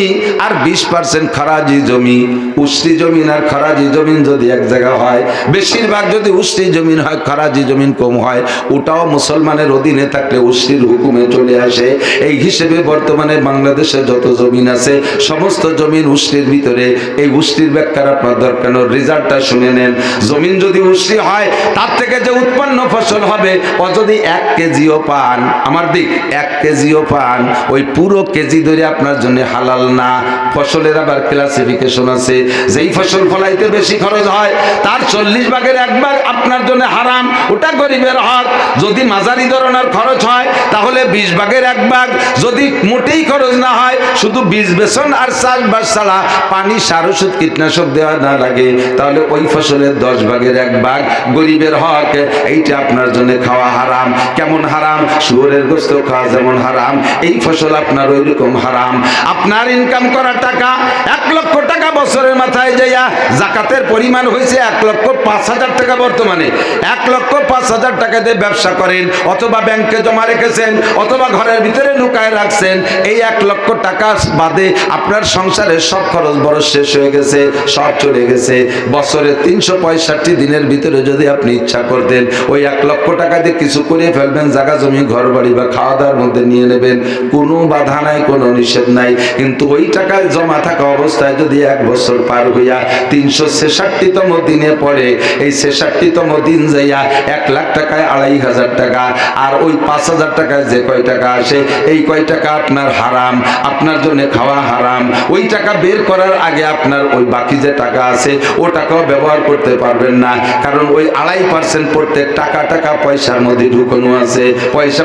আর 20% খারাজি জমি। উষ্ণী জমিন আর খারাজি জমিন যদি এক জায়গা হয়, বেশিরভাগ যদি উষ্ণী জমিন হয়, খারাজি জমিন কম হয়, ওটাও মুসলমানের অধীনে থাকলে উষ্ণীর হুকুমে চলে আসে। এই হিসেবে বর্তমানে বাংলাদেশে যত জমিন আছে সমস্ত জমিন উষ্ণীর ভিতরে। এই উষ্ণীর ব্যাখ্যার আপনার দরকার, রেজাল্টটা শুনে নেন। জমি জমিন যদি উসরি হয়, তার থেকে যে উৎপন্ন ফসল হবে ও যদি 1 কেজিও পান, আমার দিক 1 কেজিও পান, ওই পুরো কেজি ধরে আপনার জন্য হালাল না। ফসলের আবার ক্লাসিফিকেশন আছে, যেই ফসল ফলাইতে বেশি খরচ হয় তার 40 ভাগের 1 ভাগ আপনার জন্য হারাম, ওটা গরিবের হক। যদি মাঝারি ধরনের খরচ হয় তাহলে 20 ভাগের 1 ভাগ, যদি মোটেই খরচ না হয়, শুধু বীজ বেচন আর চাষবাস ছাড়া পানি, সার, ওষুধ, কীটনাশক দেওয়া না লাগে, তাহলে ওই ফসলের 10 ভাগের 1 ভাগ গরিবের হক। এইটা আপনার জন্য খাওয়া হারাম। কেমন হারাম? শুয়োরের গোশত খাওয়া যেমন হারাম, এই ফসল আপনার ওই রকম হারাম। আপনার ইনকাম করা টাকা 1 লক্ষ টাকা বছরের মাথায় যাইয়া জাকাতের পরিমাণ হয়েছে 1,05,000 টাকা। বর্তমানে 1,05,000 টাকা দিয়ে ব্যবসা করেন, অথবা ব্যাংকে জমা রেখেছেন, অথবা ঘরের ভিতরে লুকায় রাখছেন। এই 1 লক্ষ টাকা বাদে আপনার সংসারের সব খরচ বড় শেষ হয়ে গেছে, সব চলে গেছে। বছরে 365 দিনের ভিতরে যদি আপনি ইচ্ছা করতেন ওই 1 লক্ষ টাকা দিয়ে কিছু করে ফেলবেন, জায়গা জমি, ঘর বাড়ি বা খাওয়া দাওয়ার মধ্যে নিয়ে নেবেন, কোনো বাধা নাই, কোনো নিষেধ নাই। কিন্তু ওই টাকায় জমা থাকা অবস্থায় যদি 1 বছর পার হইয়া 366তম দিনে পড়ে, এই 66তম দিন যাইয়া 1 লাখ টাকায় 2,500 টাকা, আর ওই 5,000 টাকায় যে কয় টাকা আসে, এই কয় টাকা আপনার হারাম, আপনার জন্য খাওয়া হারাম। ওই টাকা বের করার আগে আপনার ওই বাকি যে টাকা আছে ও টাকাও ব্যবহার করতে পারবেন না, কারণ ওই 2.5% প্রত্যেক টাকা পয়সার মধ্যে ঢুকানো আছে,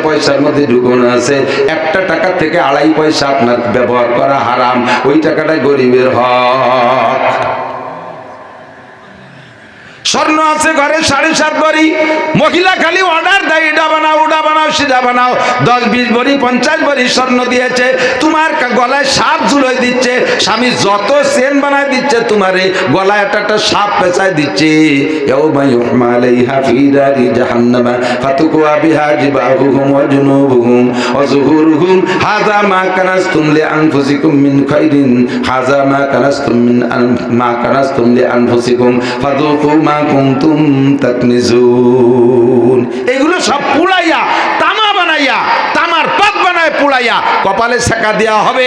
পয়সার মধ্যে ঢুকানো আছে। একটা টাকা থেকে 2.5 পয়সা আপনার ব্যবহার করা হারাম, ওই টাকাটা গরিবের হক। স্বর্ণ আছে ঘরে 7.5 ভরি, মহিলা খালি অর্ডার দেয়, এটা বানাও, ওটা বানাও, সেটা বানাও। 10-20 ভরি 50 ভরি স্বর্ণ দিয়েছে, তোমার গলায় সাপ ঝুলোয় দিচ্ছে, স্বামী যত চেন বানায় দিচ্ছে, তোমারে গলায় একটা সাপ পেঁচায় দিচ্ছে। ইয়াউমা ইউহমা আলাইহা ফি নারি জাহান্নামা ফাতুকুয়া বিহা জিবাহুহুম ওয়া জুনুবুহুম ওয়া যুহুরুহুম হাযা মা কানাসতুম লিআনফুসিকুম মিন খাইরিন হাযা মা কানাসতুম মা কানাসতুম লিআনফুসিকুম ফাযুকু মা কুনতুম তাকনিজুন। এগুলো সব পুড়াইয়া, তামা বানাইয়া, তামার পাত বানায় পুড়াইয়া কপালে সেকা দেওয়া হবে,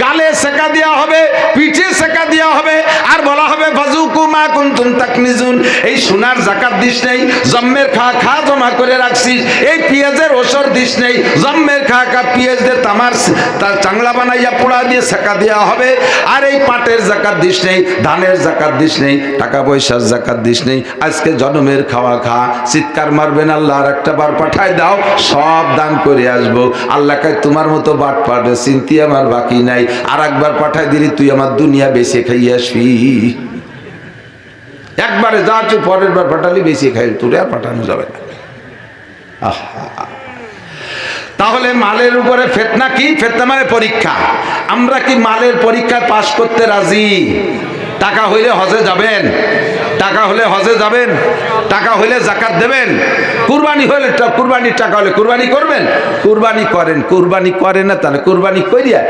গালে সেকা দেওয়া হবে, পিঠে সেকা দেওয়া হবে, আর বলা হবে ফাযুকু মা কুনতুম তাকনিজুন। এই সোনার যাকাত দিস নেই, জম্মের খা জমা করে রাখছিস। এই পেঁয়াজের ওসর দিস নেই, জম্মের খা পেঁয়াজ দিয়ে তামার তার চাংলা বানাইয়া পোড়া দিয়ে সেকা দেওয়া হবে। আর এই পাটের যাকাত দিস নেই, ধানের যাকাত দিস নেই, টাকা পয়সার যাকাত দিস নেই। আজকে জন্মের খাওয়া খা, চিৎকার মারবেন, আল্লাহ আর একটা বার পাঠায় দাও, সব দান করে আসবো। আল্লাহ কয় তোমার মতো বাট পাটে চিন্তি আমার বাকি নাই, আর একবার পাঠায় দিলি তুই আমার দুনিয়া বেঁচে খাইয়ে আসবি। একবারে যা তুই পরের বার পাঠালি বেশি খাই, তোরে আর পাঠানো যাবে না। তাহলে মালের উপরে ফিতনা কি? ফিতনা মানে পরীক্ষা। আমরা কি মালের পরীক্ষায় পাশ করতে রাজি? টাকা হইলে হজে যাবেন, টাকা হলে হজে যাবেন, টাকা হইলে যাকাত দেবেন, কুরবানি হলে, কুরবানির টাকা হলে কুরবানি করবেন। কুরবানি করেন, কুরবানি করেন না তাহলে কুরবানি করিয়া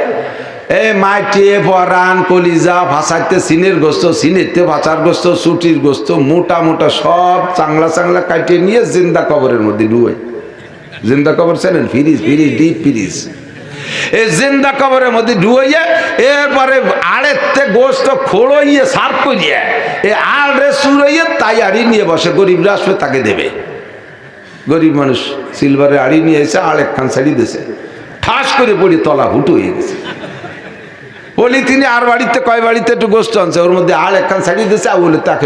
মাটিয়ে পরান কলিজা ভাসাইতে, সিনের গোস্ত, সিনেতে ভাষার গোস্ত, ছুটির গোস্ত, মোটা মোটা সব চাংলা চাংলা কাটিয়ে নিয়ে জিন্দা কবরের মধ্যে ডুবে। জিন্দা কবর ছিলেন ফিরিজ, ডিপ ফিরিজ, এই জিন্দা কবরের মধ্যে ডুবাইয়া এরপরে আড়েতে গোস্ত খোড়ইয়ে সার্ফ করিয়া এ আড়ে সুরাইয়ে তাই আড়ি নিয়ে বসে, গরিবরা আসবে তাকে দেবে। গরিব মানুষ সিলভারে আড়ি নিয়ে এসে আরেকখান ছাড়ি দিয়েছে, ঠাস করে পড়ি তলা হুটু হয়ে গেছে। বলি তিনি আর বাড়িতে কয় বাড়িতে একটু গোস্ত আনছে, ওর মধ্যে আর একখান ছাড়িয়ে দিয়েছে, আর বলে তাকে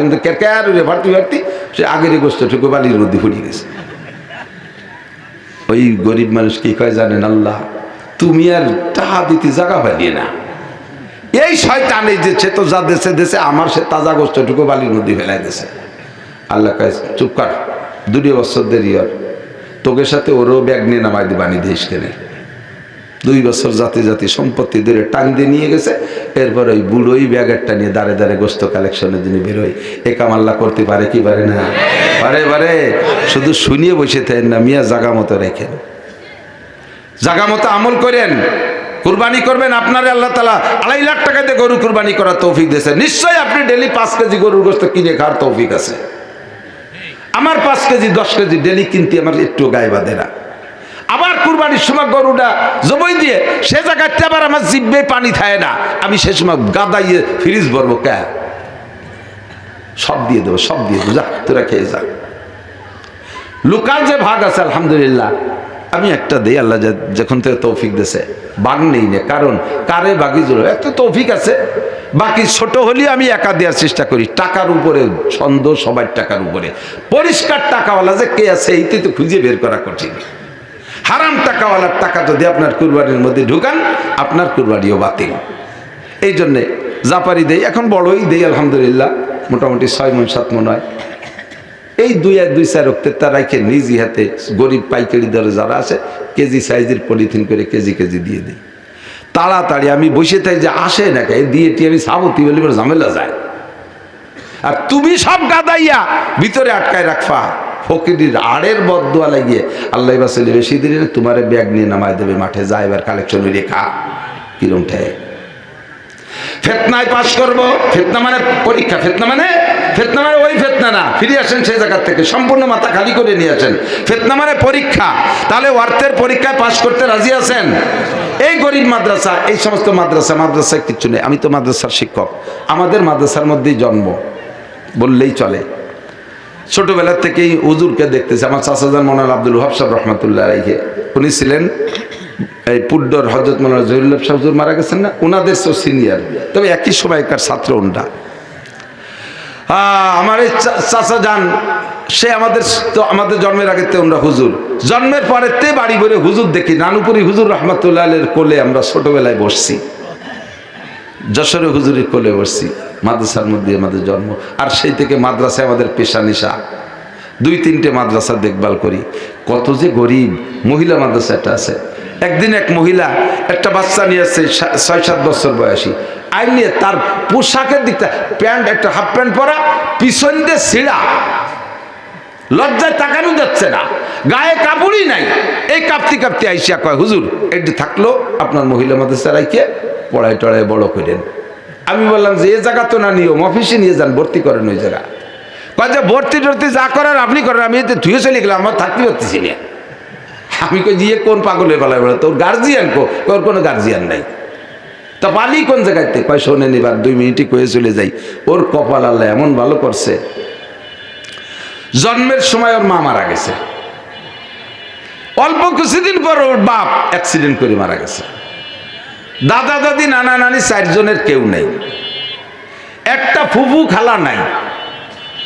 ভারতি সে আগের গোস্তটুকু বালির মধ্যে ফুরিয়ে গেছে। ওই গরিব মানুষ কি কয় জানেন? আল্লাহ তুমি আর টাকা দিতে জায়গা পাইলে না, এই শয়তান এই যে সে তো যা দেশে দেশে আমার সে তাজা গোস্তটুকু বালির মধ্যে ফেলাই দিয়েছে। আল্লাহ কয় চুপ কর, 2 বছর দেরি আর তোকে সাথে ওরও ব্যাগ নিয়ে নামাই দিয়ে বানিয়ে দিস কেনে। 2 বছর জাতি জাতি সম্পত্তি ধরে টান দিয়ে নিয়ে গেছে। এরপর ওই বুড়োই ব্যাগেরটা নিয়ে দাঁড়ে দাঁড়ে গোস্ত কালেকশনের জন্য বেরোয়। এ কামাল্লা করতে পারে কি পারে না? পারে। শুধু শুনিয়ে বসে থাকেন না, মিয়া জাগা মতো রেখেন, জাগা মতো আমল করেন, কুরবানি করবেন। আপনার আল্লাহ তাআলা 2.5 লাখ টাকা দিয়ে গরু কুরবানি করার তৌফিক দিয়েছে। নিশ্চয়ই আপনি ডেলি 5 কেজি গরুর গোস্ত কিনে খাওয়ার তৌফিক আছে। আমার 5 কেজি 10 কেজি ডেলি কিনতে আমার একটু গায়ে বাঁধে না। আবার কুরবানির সময় গরুটা জবাই দিয়ে সে জায়গাতে আবার আমার জিভে পানি থাকে না, আমি সে সময় গাদাইয়ে ফ্রিজ ভরবো কে? সব দিয়ে দেবো, সব দিয়ে দেবো, যা তোরা খেয়ে যা। লুকার যে ভাগ আছে আলহামদুলিল্লাহ আমি একটা দেই, আল্লাহ যখন থেকে তৌফিক দিয়েছে, বাঘ নেই না, কারণ কারে বাকি জোর এত তৌফিক আছে। বাকি ছোট হলে আমি একা দেওয়ার চেষ্টা করি, টাকার উপরে ছন্দ, সবার টাকার উপরে। পরিষ্কার টাকাওয়ালা যে কে আছে এইতে তো খুঁজে বের করা কঠিন। হারাম টাকাওয়ালার টাকা যদি আপনার কুরবানির মধ্যে ঢুকান, আপনার কুরবানিও বাতিল। এই জন্যে জাপারি দেই, এখন বড়ই দেই আলহামদুলিল্লাহ, মোটামুটি 6 মণ 7 মণ হয়। এই 2-4 রক্তের তা রাখে নিজ হাতে গরিব পাইকারি দরে যারা আছে কেজি সাইজের পলিথিন করে কেজি কেজি দিয়ে দিই। তাড়াতাড়ি আমি বসে থাকি যে আসে না কে দিয়েটি আমি সাবতি বলি ঝামেলা যায়। আর তুমি সব গাদাইয়া ভিতরে আটকায় রাখবা, ফকিরির আড়ের বদদোয়া লাগিয়ে আল্লাহ বাসলে বেশি দিন তোমারে ব্যাগ নিয়ে নামায় দেবে মাঠে, যা এবার কালেকশন রেখা কিরম ঠেয়। ফেতনায় পাশ করবো, ফেতনা মানে পরীক্ষা, ফেতনা মানে ওই ফেতনা না, ফিরে আসেন সেই জায়গার থেকে, সম্পূর্ণ মাথা খালি করে নিয়ে আসেন। ফেতনা মানে পরীক্ষা। তাহলে অর্থের পরীক্ষায় পাশ করতে রাজি আছেন? এই গরিব মাদ্রাসা, এই সমস্ত মাদ্রাসায় কিচ্ছু নেই। আমি তো মাদ্রাসার শিক্ষক, আমাদের মাদ্রাসার মধ্যেই জন্ম বললেই চলে। ছোটবেলার থেকেই হুজুরকে দেখতেছি। আমার চাচাজান মৌলানা আব্দুল ওয়াহাব সাহেব রহমতুল্লাহ আলাইহি, উনি ছিলেন এই পুড্ডর হযরত মৌলানা জহিরুল্লাহ সাহেব হুজুর মারা গেছেন না, ওনাদের সব সিনিয়র, তবে একই সময়কার ছাত্র ওনরা। আমার এই চাচা যান, সে আমাদের জন্মের আগে ওনরা হুজুর, জন্মের পরের তে বাড়ি ভরে হুজুর দেখি। নানুপুরি হুজুর রহমতুল্লাহ আলাইহির কোলে আমরা ছোটবেলায় বসছি, যশোরে হুজুরের কোলে বসছি, মাদ্রাসার মধ্যে আমাদের জন্ম। আর সেই থেকে মাদ্রাসায় আমাদের পেশা নিশা, 2-3টে মাদ্রাসা দেখভাল করি। কত যে গরিব। মহিলা মাদ্রাসা একটা আছে, একদিন এক মহিলা একটা বাচ্চা নিয়ে আসছে 6-7 বছর বয়সী, আইন নিয়ে তার পোশাকের দিকটা প্যান্ট, একটা হাফ প্যান্ট পরা, পিছন দিয়ে ছিঁড়া, লজ্জায় তাকানো যাচ্ছে না, গায়ে কাপড়ই নাই। এই কাঁপতে কাঁপতে আইসিয়া কয় হুজুর এটি থাকলো আপনার মহিলা মাদ্রাসা রাইকে পড়ায় টড়ায় বড় করেন। আমি বললাম যে এ জায়গা তো না নিয়ম, অফিসে নিয়ে যান, ভর্তি করেন ওই জায়গা। কয় যে ভর্তি টর্তি যা করার আপনি করেন, আমি এতে ধুয়ে চলে গেলাম, আমার থাকতে পারতেছি না। আমি কই দিয়ে কোন পাগলের বেলায় বলে, তোর গার্জিয়ান ওর কোনো গার্জিয়ান নাই, তা পালি কোন জায়গাতে? কয় শোনেন এবার 2 মিনিটই কয়ে চলে যাই। ওর কপাল আল্লাহ এমন ভালো করছে, জন্মের সময় ওর মা মারা গেছে, অল্প কিছুদিন পর ওর বাপ অ্যাক্সিডেন্ট করে মারা গেছে, দাদা দাদি নানা নানি 4 জনের কেউ নেই, একটা ফুফু খালা নাই।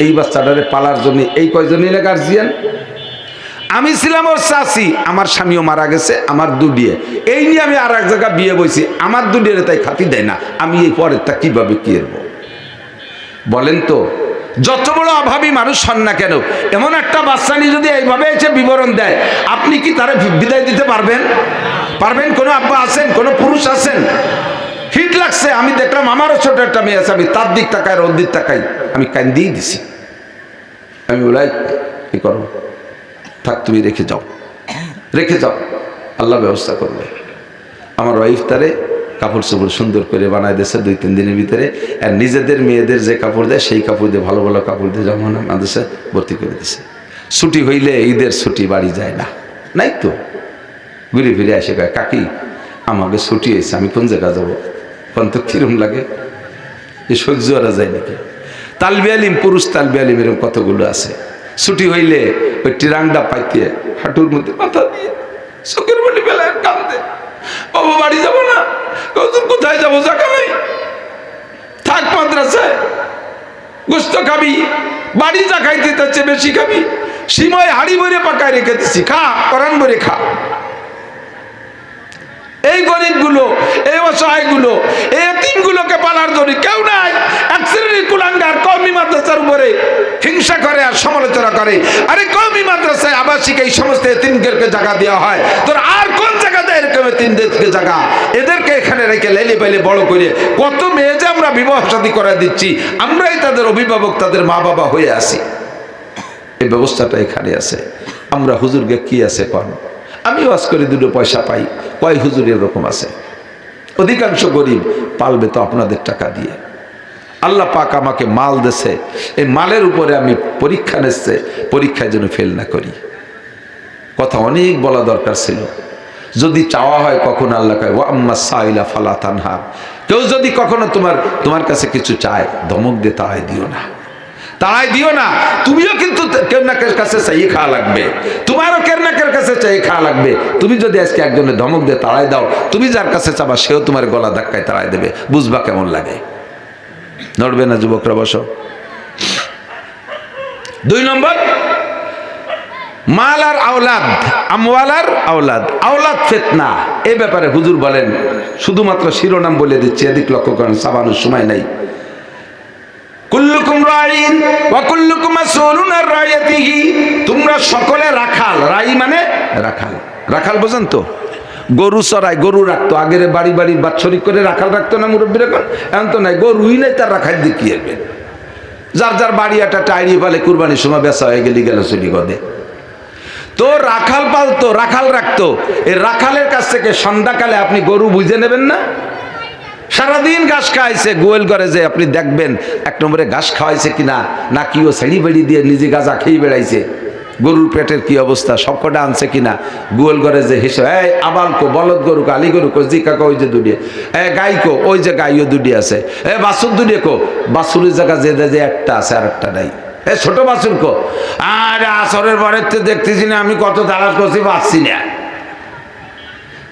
এই বাচ্চাটারে পালার জন্য এই কয়জনই না গার্জিয়ান। আমি ছিলাম ওর চাচি, আমার স্বামীও মারা গেছে, আমার দুডিয়ে, এই নিয়ে আমি আর এক জায়গায় বিয়ে বইছি, আমার দুডিয়ে তাই খাতি দেয় না, আমি এই পরের তা কিভাবে কি করবো বলেন তো? যত বড় অভাবী মানুষ হন না কেন, এমন একটা বাচ্চা নিয়ে যদি এইভাবে এসে বিবরণ দেয়, আপনি কি তারা বিদায় দিতে পারবেন? কোনো আব্বা আছেন? কোনো পুরুষ আছেন? হিট লাগছে, আমি দেখলাম আমারও ছোট একটা মেয়ে আছে, আমি তার দিক তাকাই, ওর দিক তাকাই, আমি কান্দিয়ে দিছি। আমি বলাই কি করবো, থাক তুমি রেখে যাও, আল্লাহ ব্যবস্থা করবে। আমার ওয়াইফ তারে কাপড় চোপড় সুন্দর করে বানায় দিয়েছে 2-3 দিনের ভিতরে, আর নিজেদের মেয়েদের যে কাপড় দেয় সেই কাপড় দিয়ে, ভালো ভালো কাপড় দিয়ে যেমন মাদ্রাসায় ভর্তি করে দিছে। ছুটি হইলে ঈদের ছুটি বাড়ি যায় না, নাই তো ঘুরে ফিরে আসে, কয় কাকি আমাকে ছুটি হয়েছে, আমি কোন জায়গা যাবো, কোন তো কিরম লাগে, এ সহ্য করা যায় নাকি? তালবে আলিম, পুরুষ তালবে আলিম এরকম কতগুলো আছে, ছুটি হইলে ওই টিরাংডা পাইতে হাঁটুর মধ্যে মাথা দিয়ে চোখের মধ্যে বেলায় কান্দে, বাবা বাড়ি যাবো না, কোথায় যাবো, জায়গা নেই, থাক মাদ্রাসায়, গোস্ত খাবি, বাড়ি যা খাইতে তার চেয়ে বেশি খাবি, সিময় হাড়ি ভরে পাকায় রেখে দিচ্ছি, খা কোরআন ভরে খা। এই গরিবগুলো, এই অসহায়গুলো, এই এতিমগুলোকে পালার জন্য কেউ নাই। এক শ্রেণীর কুলাঙ্গার কওমি মাদ্রাসার উপরে হিংসা করে আর সমালোচনা করে, আরে কওমি মাদ্রাসায় আবাসিক এই সমস্ত এতিমদেরকে জায়গা দেওয়া হয়, তোর আর কোন জায়গাতে এরকম এতিমদেরকে জায়গা? এদেরকে এখানে রেখে লেলে পেলে বড় করে কত মেয়ে যে আমরা বিবাহ শাদী করে দিচ্ছি, আমরাই তাদের অভিভাবক, তাদের মা বাবা হয়ে আসি। এই ব্যবস্থাটা এখানে আছে। আমরা হুজুরকে কি আছে কন, আমি ওয়াজ করে 2 পয়সা পাই, কয় হুজুর এরকম আছে? অধিকাংশ গরিব পালবে তো আপনাদের টাকা দিয়ে। আল্লাহ পাক আমাকে মাল দেছে, এই মালের উপরে আমি পরীক্ষা নিচ্ছে, পরীক্ষায় যেন ফেল না করি। কথা অনেক বলা দরকার ছিল। যদি চাওয়া হয় কখন আল্লাহ কয় ওয়া আম্মা সাইলা ফালা তানহার, কেউ যদি কখনো তোমার কাছে কিছু চায় ধমক দিয়ে তাড়াই দিও না। তাড়াই দিও না। তুমিও কিন্তু কেরনাকের কাছে চাইয়ে খাওয়া লাগবে, তোমারও কেরনাকের কাছে চাইয়ে খাওয়া লাগবে। তুমি যদি আজকে একজনের ধমক দিয়ে তাড়াই দাও, তুমি যার কাছে চাবা সেও তোমার গলা ধাক্কায় তাড়াই দেবে, বুঝবা কেমন লাগে। নড়বে না যুবকরা, বসো। 2 নম্বর, মাল আর আওলাদ, আমওয়াল আর আওলাদ, আওলাদ ফিতনা। এই ব্যাপারে হুজুর বলেন, শুধুমাত্র শিরোনাম বলে দিচ্ছি, এদিক লক্ষ্য করেন, সাবানোর সময় নাই। কুল্লুকুম রাইন ওয়া কুল্লুকুম মাসউলুন আন রাইয়াতিহি, তোমরা সকলে রাখাল। রাই মানে রাখাল, রাখাল বোঝেন তো? গরু চড়ায়, গরু রাখতো আগের বাড়ি বাড়ি বাৎসরিক করে রাখাল রাখতো না মুরব্বীরা? এখন তো নাই, গরুই নাই, তার রাখাল দিয়ে কি হবে? যার যার বাড়ি একটা টাইরি পালে কুরবানির সময় বেচা হয়ে গেলি গেল চলি গদে। তো রাখাল পালতো, রাখাল রাখতো। এই রাখালের কাছ থেকে সন্ধ্যাকালে আপনি গরু বুঝে নেবেন না? সারাদিন ঘাস খাওয়াইছে, গোয়েল করে যে আপনি দেখবেন 1 নম্বরে ঘাস খাওয়াইছে কিনা, না কি ও ছেড়ি বেড়ি দিয়ে নিজে গাঁজা খেয়ে বেড়াইছে, গরুর পেটের কি অবস্থা, সবকটা আনছে কিনা। গোয়েল করে যে হিসেবে, এই আবালকো, বলদ গরু কো, আলি গরু কো, জিকা ওই যে দুডিয়ে, গাই কো, ওই যে গাইও দুডি আছে, বাছুর দুডিয়ে কো, বাছুরের জায়গা যে একটা আছে আর একটা নাই, ছোট বাছুর কো। আর আসরের পরে দেখতেছি না আমি কত তালাশ করছি, পাচ্ছি না।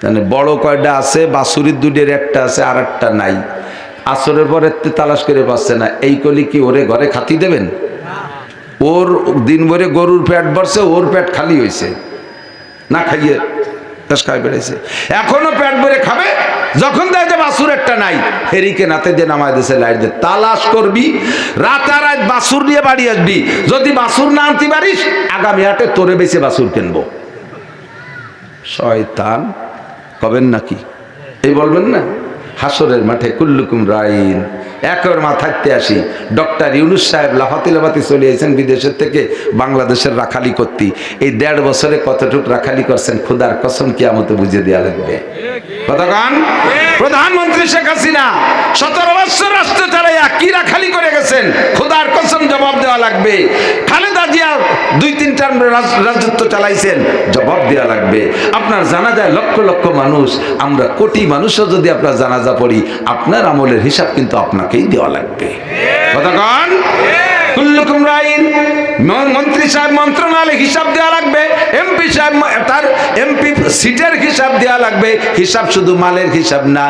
মানে বড় কয়টা আছে, বাছুরির দুধের একটা আছে আর একটা নাই, আসরের পরে তালাশ করে পাচ্ছে না। এই কলি কি ওরে ঘরে খাতি দেবেন? ওর দিন ভরে গরুর পেট ভরছে, ওর পেট খালি হয়েছে, না খাইয়ে খাই বেড়েছে, এখনো পেট ভরে খাবে। যখন দেখে বাছুর একটা নাই, হেরিকে নাতে দিয়ে নামায় দিয়েছে লাইট দিয়ে, তালাশ করবি রাতারাত, বাছুর নিয়ে বাড়ি আসবি। যদি বাছুর না আনতে পারিস, আগামী হাটে তোরে বেঁচে বাছুর কিনবো। শয়তান কবেন নাকি? এই বলবেন না? হাসরের মাঠে কুল্লুকুম রাইন। একর মা থাকতে আসি, ডক্টর ইউনুস সাহেব লাফাতি লাফাতি চলে এসেছেন বিদেশের থেকে বাংলাদেশের রাখালি করতে। এই 1.5 বছরে কতটুক রাখালি করছেন, খুদার কসম কিয়ামতে বুঝে দেওয়া লাগবে। কতক্ষণ? প্রধানমন্ত্রী শেখ হাসিনা 17 বছর রাষ্ট্র চালাইয়া কি রাখালি করে গেছেন, খুদার কসম জবাব দেওয়া লাগবে। খালেদা জিয়া 2-3 টার্ম রাজত্ব চালাইছেন, জবাব দেওয়া লাগবে। আপনার জানাজায় লক্ষ লক্ষ মানুষ, আমরা কোটি মানুষও যদি আপনার জানাজা পড়ি, আপনার আমলের হিসাব কিন্তু আপনাকেই দেওয়া লাগবে। কতক্ষণ? কুল্লুকুম রাইন। মন্ত্রী সাহেব মন্ত্রণালয় হিসাব দেওয়া লাগবে, এমপি সাহেব তার এমপি সিটের হিসাব দেওয়া লাগবে। হিসাব শুধু মালের হিসাব না,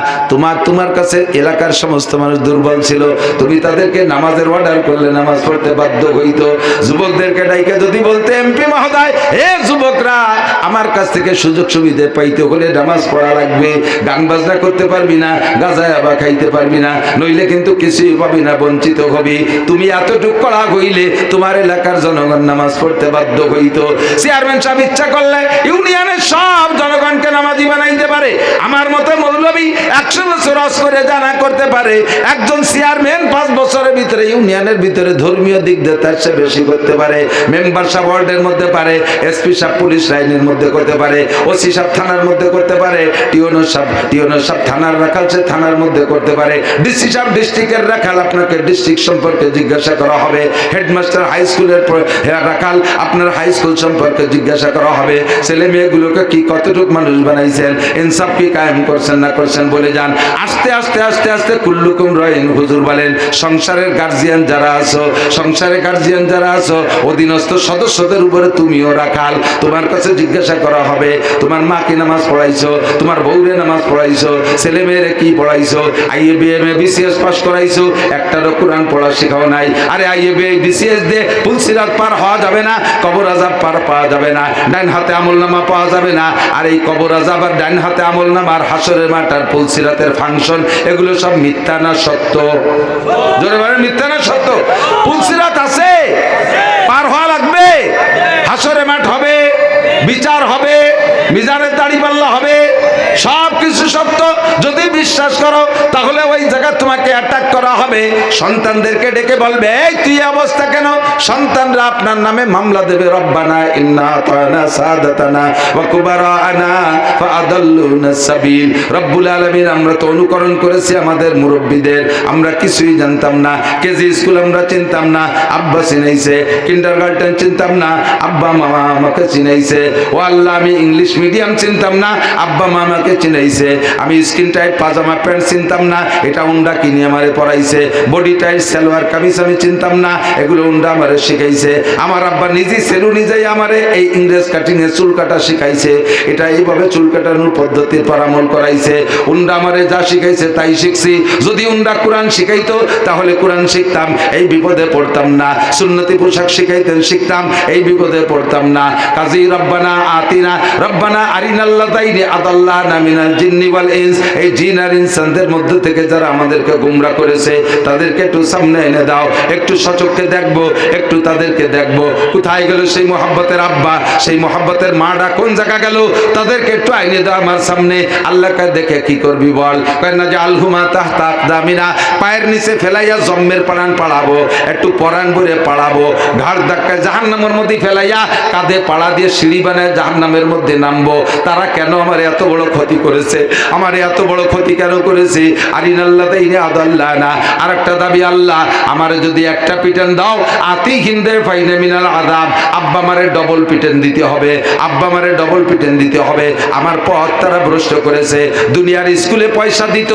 তোমার কাছে এলাকার সমস্ত মানুষ দুর্বল ছিল, তুমি তাদেরকে নামাজের অর্ডার করলে নামাজ পড়তে বাধ্য হইতো। যুবকদেরকে ডাইকে যদি বলতে, এমপি মহোদয়, হে যুবকরা, আমার কাছ থেকে সুযোগ সুবিধা পাইতে হলে নামাজ পড়া লাগবে, গান বাজনা করতে পারবি না, গাঁজা আবা খাইতে পারবি না, নইলে কিন্তু কিছুই পাবি না, বঞ্চিত হবি। তুমি এতটুকু করা হইলে তোমার এলাকার জনগণ নামাজ পড়তে বাধ্য হইতো। চেয়ারম্যান সাহেব ইচ্ছা করলে ইউনিয়নের সব জনগণকে নামাজি বানাইতে পারে। আমার মতে মৌলবী 100 বছর হজ করে জানা করতে পারে। একজন চেয়ারম্যান 5 বছরের ভিতরে ইউনিয়নের ভিতরে ধর্মীয় দিক দিয়ে তার চেয়ে বেশি করতে পারে। মেম্বার সাহেব ওয়ার্ডের মধ্যে পারে, এসপি সাহেব পুলিশ লাইনের মধ্যে করতে পারে, ওসি সাহেব থানার মধ্যে করতে পারে, টিওনো সাহেব থানার রাখাল সে থানার মধ্যে করতে পারে, ডিসি সাহেব ডিস্ট্রিক্টের রাখাল, আপনাকে ডিস্ট্রিক্ট সম্পর্কে জিজ্ঞাসা করা হবে, হেডমাস্টার হাই স্কুলের রাখাল, আপনার হাই স্কুল সম্পর্কে জিজ্ঞাসা করা হবে। ছেলে মেয়েগুলোকে কি কতটুক মানুষ বানাইছেন, ইনসাফ কি কায়েম করছেন না করছেন বলে যান। আস্তে আস্তে আস্তে আস্তে কুল্লুকুম রাইন। হুজুর বলেন, সংসারের গার্জিয়ান যারা আছো, সংসারের গার্জিয়ান যারা আছো, অধীনস্থ সদস্যদের উপরে তুমিও রাখাল। তোমার কাছে জিজ্ঞাসা করা হবে, তোমার মা কি নামাজ পড়াইছো, তোমার বউরে নামাজ পড়াইছো, ছেলে মেয়েরে কি পড়াইছো, আইএ বিএমএ বিসিএস পাস করাইছো, একটারও কোরআন পড়া শেখাও নাই। আরে আইএ বিসিএস দিয়ে পুলসিরাত পার হওয়া যাবে না, কবর আযাব পার পাওয়া যাবে না, ডাইন হাতে আমলনামা পাওয়া যাবে না। আর এই কবর আযাব আর ডাইন হাতে আমলনামা আর হাসরের মাঠ আর পুলসিরাতের ফাংশন, এগুলো সব মিথ্যা না সত্য? জোরে বলেন, মিথ্যা না সত্য? পুলসিরাত আছে, পার হওয়া লাগবে, হাসরের মাঠ হবে, বিচার হবে, মিজানের দাড়িপাল্লা হবে, সব কিছু সত্য। যদি বিশ্বাস করো তাহলে ওই জায়গা তোমাকে অ্যাটাক করা হবে। সন্তানদেরকে ডেকে বলবে, এই তুই অবস্থা কেন? সন্তানরা আপনার নামে মামলা দেবে, রব্বানা ইন্না আতানা সাদাতানা ওয়া কুবারানা ফাআদাল্লুনা সাবিল। রব্বুল আলামিন, আমরা তো অনুকরণ করেছি আমাদের মুরব্বীদের, আমরা কিছুই জানতাম না, কেজি স্কুল আমরা চিনতাম না, আব্বা চিনাইছে, কিন্ডারগার্টেন চিনতাম না, আব্বা মামা আমাকে চিনাইছে। ও আল্লাহ, আমি ইংলিশ মিডিয়াম চিনতাম না, আব্বা মামাকে চিনাইছে। আমি স্কিন টাইট পাজামা প্যান্ট চিনতাম না, এটা উন্ডা কিনে আমারে পড়াইছে, বডি টাইট সালোয়ার কামিজ আমি চিনতাম না, এগুলো উন্ডা আমারে শিখাইছে। আমার আব্বা নিজে সেলুনি যাই আমারে এই ইংরেজ কাটিং এর চুল কাটা শিখাইছে, এটা এইভাবে চুল কাটানোর পদ্ধতির পরামল করাইছে। উন্ডা আমারে যা শিখাইছে তাই শিখছি। যদি উন্ডা কোরআন শিখাইতো তাহলে কোরআন শিখতাম, এই বিপদে পড়তাম না। সুন্নতি পোশাক শিখাইতেন, শিখতাম, এই বিপদে পড়তাম না। কাজী রব্বানা আতিনা রব্বানা আরিনাল্লাযাইনি আদাল্লানা মিনাল জিন্নি ওয়াল ইনস, এই জিন আর ইনসানদের মধ্যে থেকে যারা আমাদেরকে গোমরাহ করেছে তাদেরকে একটু সামনে এনে দাও, একটু সচক্ষে দেখবো, একটু তাদেরকে দেখবো। কোথায় গেল সেই মোহাব্বতের আব্বা, সেই মোহাব্বতের মাটা কোন জায়গা গেল? তাদেরকে একটু আইনে দাও আমার সামনে। আল্লাহকে দেখে কি করবি বল? কয় না যে আলহুমা তাহতা আকদামিনা, পায়ের নিচে ফেলাইয়া জম্মের পরাণ পাড়াবো, একটু পরাণ ভরে পাড়াবো। ঘাড় ধাক্কায় জাহান্নামের মধ্যে ফেলাইয়া কাঁধে পাড়া দিয়ে সিঁড়ি বানায় জাহান্নামের মধ্যে নামবো। তারা কেন আমার এত বড় ক্ষতি করেছে? আমার এত বড় ক্ষতি কেন করেছে? আরিনাল্লাযাইনি আদাল্লানা। আর একটা দাবি, আল্লাহ আমারে যদি একটা পিটান দাও, আতি হিন্দে ফাইনে মিনাল আযাব, আব্বা মারে ডবল পিটান দিতে হবে, আব্বা মারে ডবল পিটান দিতে হবে। আমার পথ তারা ভ্রষ্ট করেছে। দুনিয়ার স্কুলে পয়সা দিত,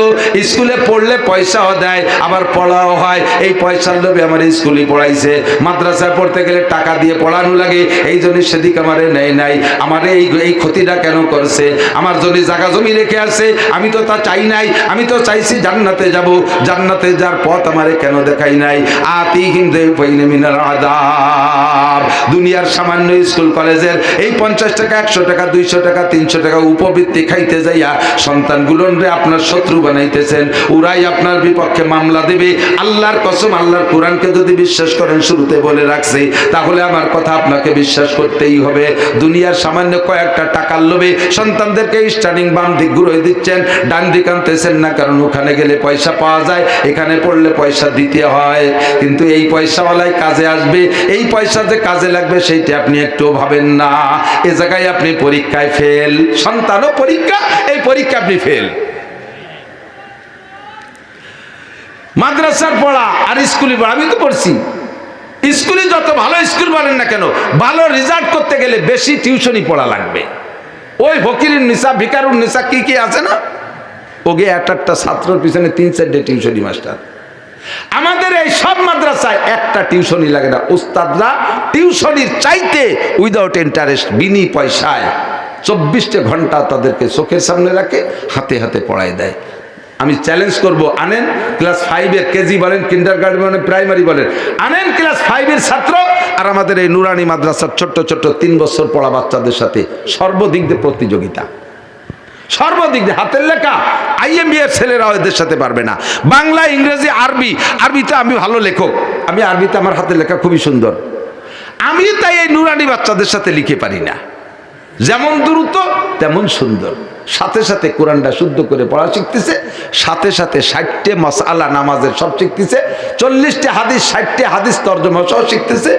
স্কুলে পড়লে পয়সাও দেয়, আবার পড়াও হয়। এই পয়সার লোভে আমার স্কুলে পড়াইছে। মাদ্রাসায় পড়তে গেলে টাকা দিয়ে পড়ানো লাগে, এই জন্য সেদিক আমারে নেয় নাই। আমার এই ক্ষতিটা কেন করছে? আমার জন্য জায়গা জমি রেখে আছে, আমি তো তা চাই নাই। আমি তো চাইছি জান্নাতে যাব, জান্নাতে যার পথ আমারে কেন দেখাই নাই? আতি হিন্দে ফাইনে মিনাল আযাব। দুনিয়ার সামান্য স্কুল কলেজের এই 50 টাকা, 100 টাকা, 200 টাকা, 300 টাকা উপবৃত্তি খাইতে যাইয়া সন্তানগুলোরে আপনার শত্রু বানাইতেছেন। ওরাই আপনার বিপক্ষে মামলা দেবে। আল্লাহর কসম, আল্লাহর কোরআনকে যদি বিশ্বাস করেন, শুরুতে বলে রাখছি, তাহলে আমার কথা আপনাকে বিশ্বাস করতেই হবে। দুনিয়ার সামান্য কয়েকটা টাকার লোভে সন্তানদেরকে স্টার্টিং বাম দিক ঘুরে দিচ্ছেন, ডান দিক আনতেছেন না, কারণ ওখানে গেলে পয়সা পাওয়া যায়, এখানে পড়লে পয়সা দিতে হয়। কিন্তু এই পয়সাওয়ালাই কাজে আসবে, এই পয়সা যে কাজে লাগবে সেইটা আপনি একটু ভাবেন না। এ জায়গায় আপনি পরীক্ষায় ফেল, সন্তানও পরীক্ষা, এই পরীক্ষা আপনি ফেল। মাদ্রাসার পড়া আর স্কুলে পড়া, আমি তো পড়ছি। স্কুলে যত ভালো স্কুল বলেন না কেন, ভালো রেজাল্ট করতে গেলে বেশি টিউশনি পড়া লাগবে। ওই ফকিরুন নিসা, ভিকারুন নিসা কি কি আছে না, ওকে একটা ছাত্রের পিছনে 3-4টে টিউশনি মাস্টার। আমাদের এই সব মাদ্রাসায় একটা টিউশনি লাগে না। উস্তাদরা টিউশনির চাইতে উইদাউট ইন্টারেস্ট, বিনি পয়সায় 24 ঘন্টা তাদেরকে চোখের সামনে রাখে, হাতে হাতে পড়ায় দেয়। আমি চ্যালেঞ্জ করব, আনেন ক্লাস 5-এর, কেজি বলেন, কিন্ডারগার্টেন বলেন, প্রাইমারি বলেন, আনেন ক্লাস 5-এর ছাত্র আর আমাদের এই নুরানি মাদ্রাসার ছোট্ট ছোট্ট 3 বছর পড়া বাচ্চাদের সাথে সর্বদিক দিয়ে প্রতিযোগিতা, সর্বদিক দিয়ে। হাতের লেখা IMBF ছেলেরা এদের সাথে পারবে না। বাংলা, ইংরেজি, আরবি, আরবিতে আমি ভালো লেখক, আমি আরবিতে আমার হাতের লেখা খুবই সুন্দর, আমি তাই এই নুরানি বাচ্চাদের সাথে লিখে পারি না। যেমন দ্রুত তেমন সুন্দর, সাথে সাথে কোরআনটা শুদ্ধ করে পড়া শিখতেছে, সাথে সাথে 60টে মাসআলা নামাজের সব শিখতেছে, 40টে হাদিস, 60টে হাদিস তরজমা সহ শিখতেছে।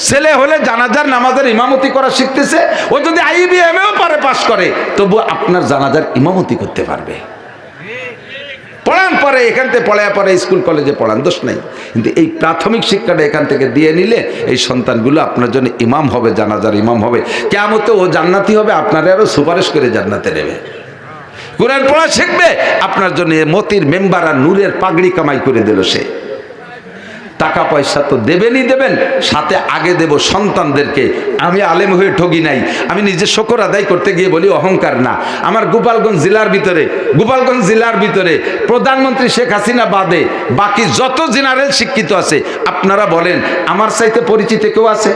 ছেলে হলে জানাজার নামাজের ইমামতি করা শিখতেছে। ও যদি IBM-এও পারে, পাস করে, তবু আপনার জানাজার ইমামতি করতে পারবে। পড়ান পরে, এখান থেকে পড়ায় পরে স্কুল কলেজে পড়ান, দোষ নাই। কিন্তু এই প্রাথমিক শিক্ষাটা এখান থেকে দিয়ে নিলে এই সন্তানগুলো আপনার জন্য ইমাম হবে, জানাজার ইমাম হবে। কিয়ামতে ও জান্নাতি হবে, আপনারা আরো সুপারিশ করে জান্নাতে নেবে। কোরআন পড়া শিখবে, আপনার জন্য মতির মেম্বার আর নূরের পাগড়ি কামাই করে দিল সে। টাকা পয়সা তো দেবেনই দেবেন, সাথে আগে দেব সন্তানদেরকে। আমি আলেম হয়ে ঠগি নাই, আমি নিজে শুকর আদায় করতে গিয়ে বলি অহংকার না। আমার গোপালগঞ্জ জেলার ভিতরে প্রধানমন্ত্রী শেখ হাসিনা বাদে বাকি যত জেনারেল শিক্ষিত আছে, আপনারা বলেন আমার চাইতে পরিচিত কেউ আছে?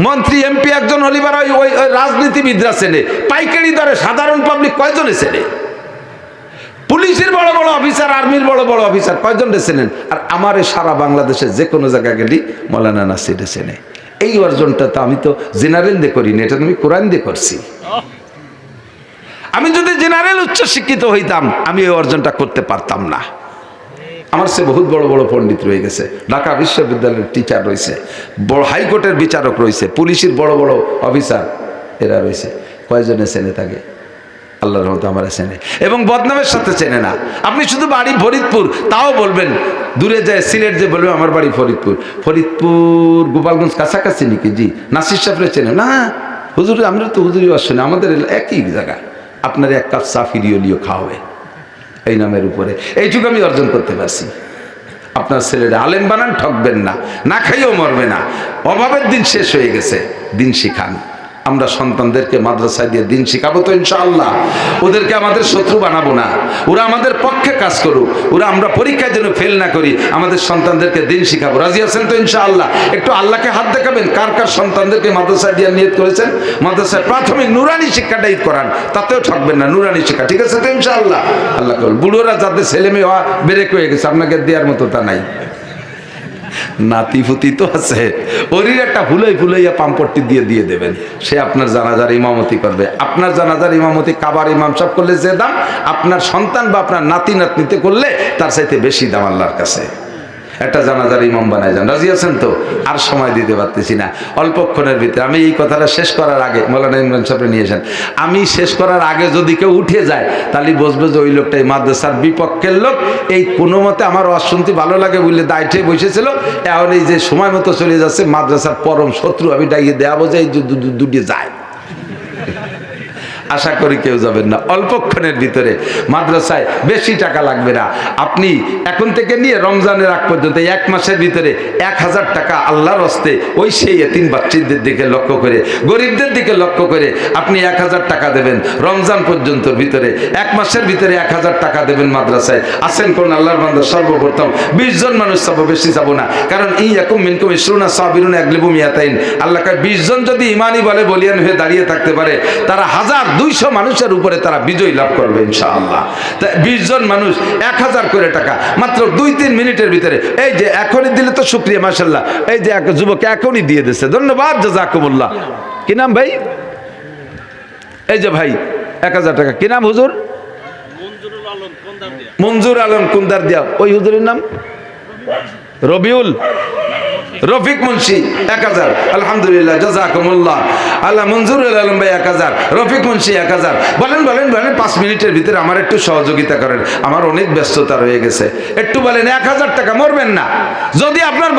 মন্ত্রী, MP একজন হলিবার ওই রাজনীতিবিদরা চেনে, পাইকারি দরে সাধারণ পাবলিক কয়জনে চেনে? পুলিশের বড় বড় অফিসার, আর্মির বড় বড় অফিসার কয়জন চেনেন? আর আমার সারা বাংলাদেশে যে কোনো জায়গায় গেলি মৌলানা নাসির চেনে। এই অর্জনটা তো আমি তো জেনারেল দিয়ে করিনি, এটা আমি কোরআন দিয়ে করছি। আমি যদি জেনারেল উচ্চ শিক্ষিত হইতাম, আমি এই অর্জনটা করতে পারতাম না। আমার সে বহুত বড় বড় পণ্ডিত রয়ে গেছে, ঢাকা বিশ্ববিদ্যালয়ের টিচার রয়েছে, বড় হাইকোর্টের বিচারক রয়েছে, পুলিশের বড় বড় অফিসার এরা রয়েছে। কয়জনে চেনে থাকে? আল্লাহর রহমতে আমার চেনে, এবং বদনামের সাথে চেনে না। আপনি শুধু বাড়ি ফরিদপুর, তাও বলবেন, দূরে যায় সিলেট যে বলবে আমার বাড়ি ফরিদপুর, গোপালগঞ্জ কাছাকাছি নাকি? জি। নাসির সাহেবরা চেনে না? হুজুর, আমরা তো হুজুরি আসছে না, আমাদের একই জায়গা। আপনার 1 কাপ চা ফিরিয়ে লিও খাওয়াবে, এই নামের উপরে। এইটুকু আমি অর্জন করতে পারছি। আপনার ছেলেরা আলেম বানান, ঠকবেন না, না খাইও মরবে না। অভাবের দিন শেষ হয়ে গেছে, দিন শিখান। আমরা সন্তানদেরকে মাদ্রাসায় দিয়ে দিন শিখাবো তো ইনশাআল্লাহ। ওদেরকে আমাদের শত্রু বানাবো না, ওরা আমাদের পক্ষে কাজ করুক, ওরা আমরা পরীক্ষায় যেন ফেল না করি, আমাদের সন্তানদেরকে দিন শিখাবো। রাজি আছেন তো ইনশাআল্লাহ? একটু আল্লাহকে হাত দেখাবেন, কার কার সন্তানদেরকে মাদ্রাসায় দিয়ে নিয়ত করেছেন মাদ্রাসায় প্রাথমিক নুরানি শিক্ষাটা ঈদ করান, তাতেও ঠকবেন না, নুরানি শিক্ষা। ঠিক আছে তো ইনশাআল্লাহ? আল্লাহ কবুল। বুড়োরা যাদের ছেলে মেয়ে বেরেক হয়ে গেছে, আপনাকে দেওয়ার মতো তা নাই। নাতি ফুতি তো আছে, ওরই একটা ফুলাইয়া পাম্পট্টি দিয়ে দেবেন, সে আপনার জানাজার ইমামতি করবে। আপনার জানাজার ইমামতি কাবার ইমাম সাহেব করলে যে দাম, আপনার সন্তান বা আপনার নাতি নাতনিতে করলে তার চাইতে বেশি দাম আল্লাহর কাছে। একটা জানাজার ইমাম বানায় যান। রাজি আছেন তো? আর সময় দিতে পারতেছি না, অল্পক্ষণের ভিতরে আমি এই কথাটা শেষ করার আগে মৌলানা ইমরান সাহেব নিয়ে আসেন। আমি শেষ করার আগে যদি কেউ উঠে যায়, তাহলে বুঝবে যে ওই লোকটা এই মাদ্রাসার বিপক্ষের লোক। এই কোনো মতে আমার অশুনতি ভালো লাগে বলে দায়িত্বে বসেছিল, এখন এই যে সময় মতো চলে যাচ্ছে, মাদ্রাসার পরম শত্রু আমি ডাইয়ে দেওয়া বোঝে এই দুটি যায়। আশা করি কেউ যাবেন না। অল্পক্ষণের ভিতরে মাদ্রাসায় বেশি টাকা লাগবে না। আপনি এখন থেকে নিয়ে রমজানের আগ পর্যন্ত 1 মাসের ভিতরে 1000 টাকা আল্লাহর হস্তে ওই সেই এতিম বাচ্চাদের দিকে লক্ষ্য করে, গরিবদের দিকে লক্ষ্য করে আপনি 1000 টাকা দেবেন রমজান পর্যন্ত ভিতরে। 1 মাসের ভিতরে 1000 টাকা দেবেন মাদ্রাসায়। আসেন কোন আল্লাহর বান্দা? সর্বপ্রথম 20 জন মানুষ যাবো, বেশি যাবো না, কারণ ইয়াকুম মিনকুম ইশরুনা সাবিরুন ইয়াগলিবু মিয়াতাইন। আল্লাহ কয় 20 জন যদি ইমানি বলে বলিয়ান হয়ে দাঁড়িয়ে থাকতে পারে, তারা 1200 মানুষের উপরে তারা বিজয় লাভ করবে ইনশাআল্লাহ। তাই 20 জন মানুষ 1000 করে টাকা মাত্র 2-3 মিনিটের ভিতরে। এই যে এখনই দিলে তো শুকরিয়া, মাশাআল্লাহ। এই যে এক যুবক এখনই দিয়ে দিচ্ছে, ধন্যবাদ, জাযাকুমুল্লাহ। কি নাম ভাই? এই যে ভাই 1000 টাকা। কি নাম হুজুর? মঞ্জুর আলম কুন্দার দিয়া। ওই হুজুরের নাম রবিউল রফিক মুন্সি 1000। আলহামদুলিল্লাহ, জাযাকুমুল্লাহ। আল্লাহ মঞ্জুর আলম ভাই 1000, রফিক মুন্সি 1000। বলেন 5 মিনিটের ভিতরে আমার একটু সহযোগিতা করেন, আমার অনেক ব্যস্ততা রয়ে গেছে। একটু বলেন 1000 টাকা, মরবেন না। যদি আপনার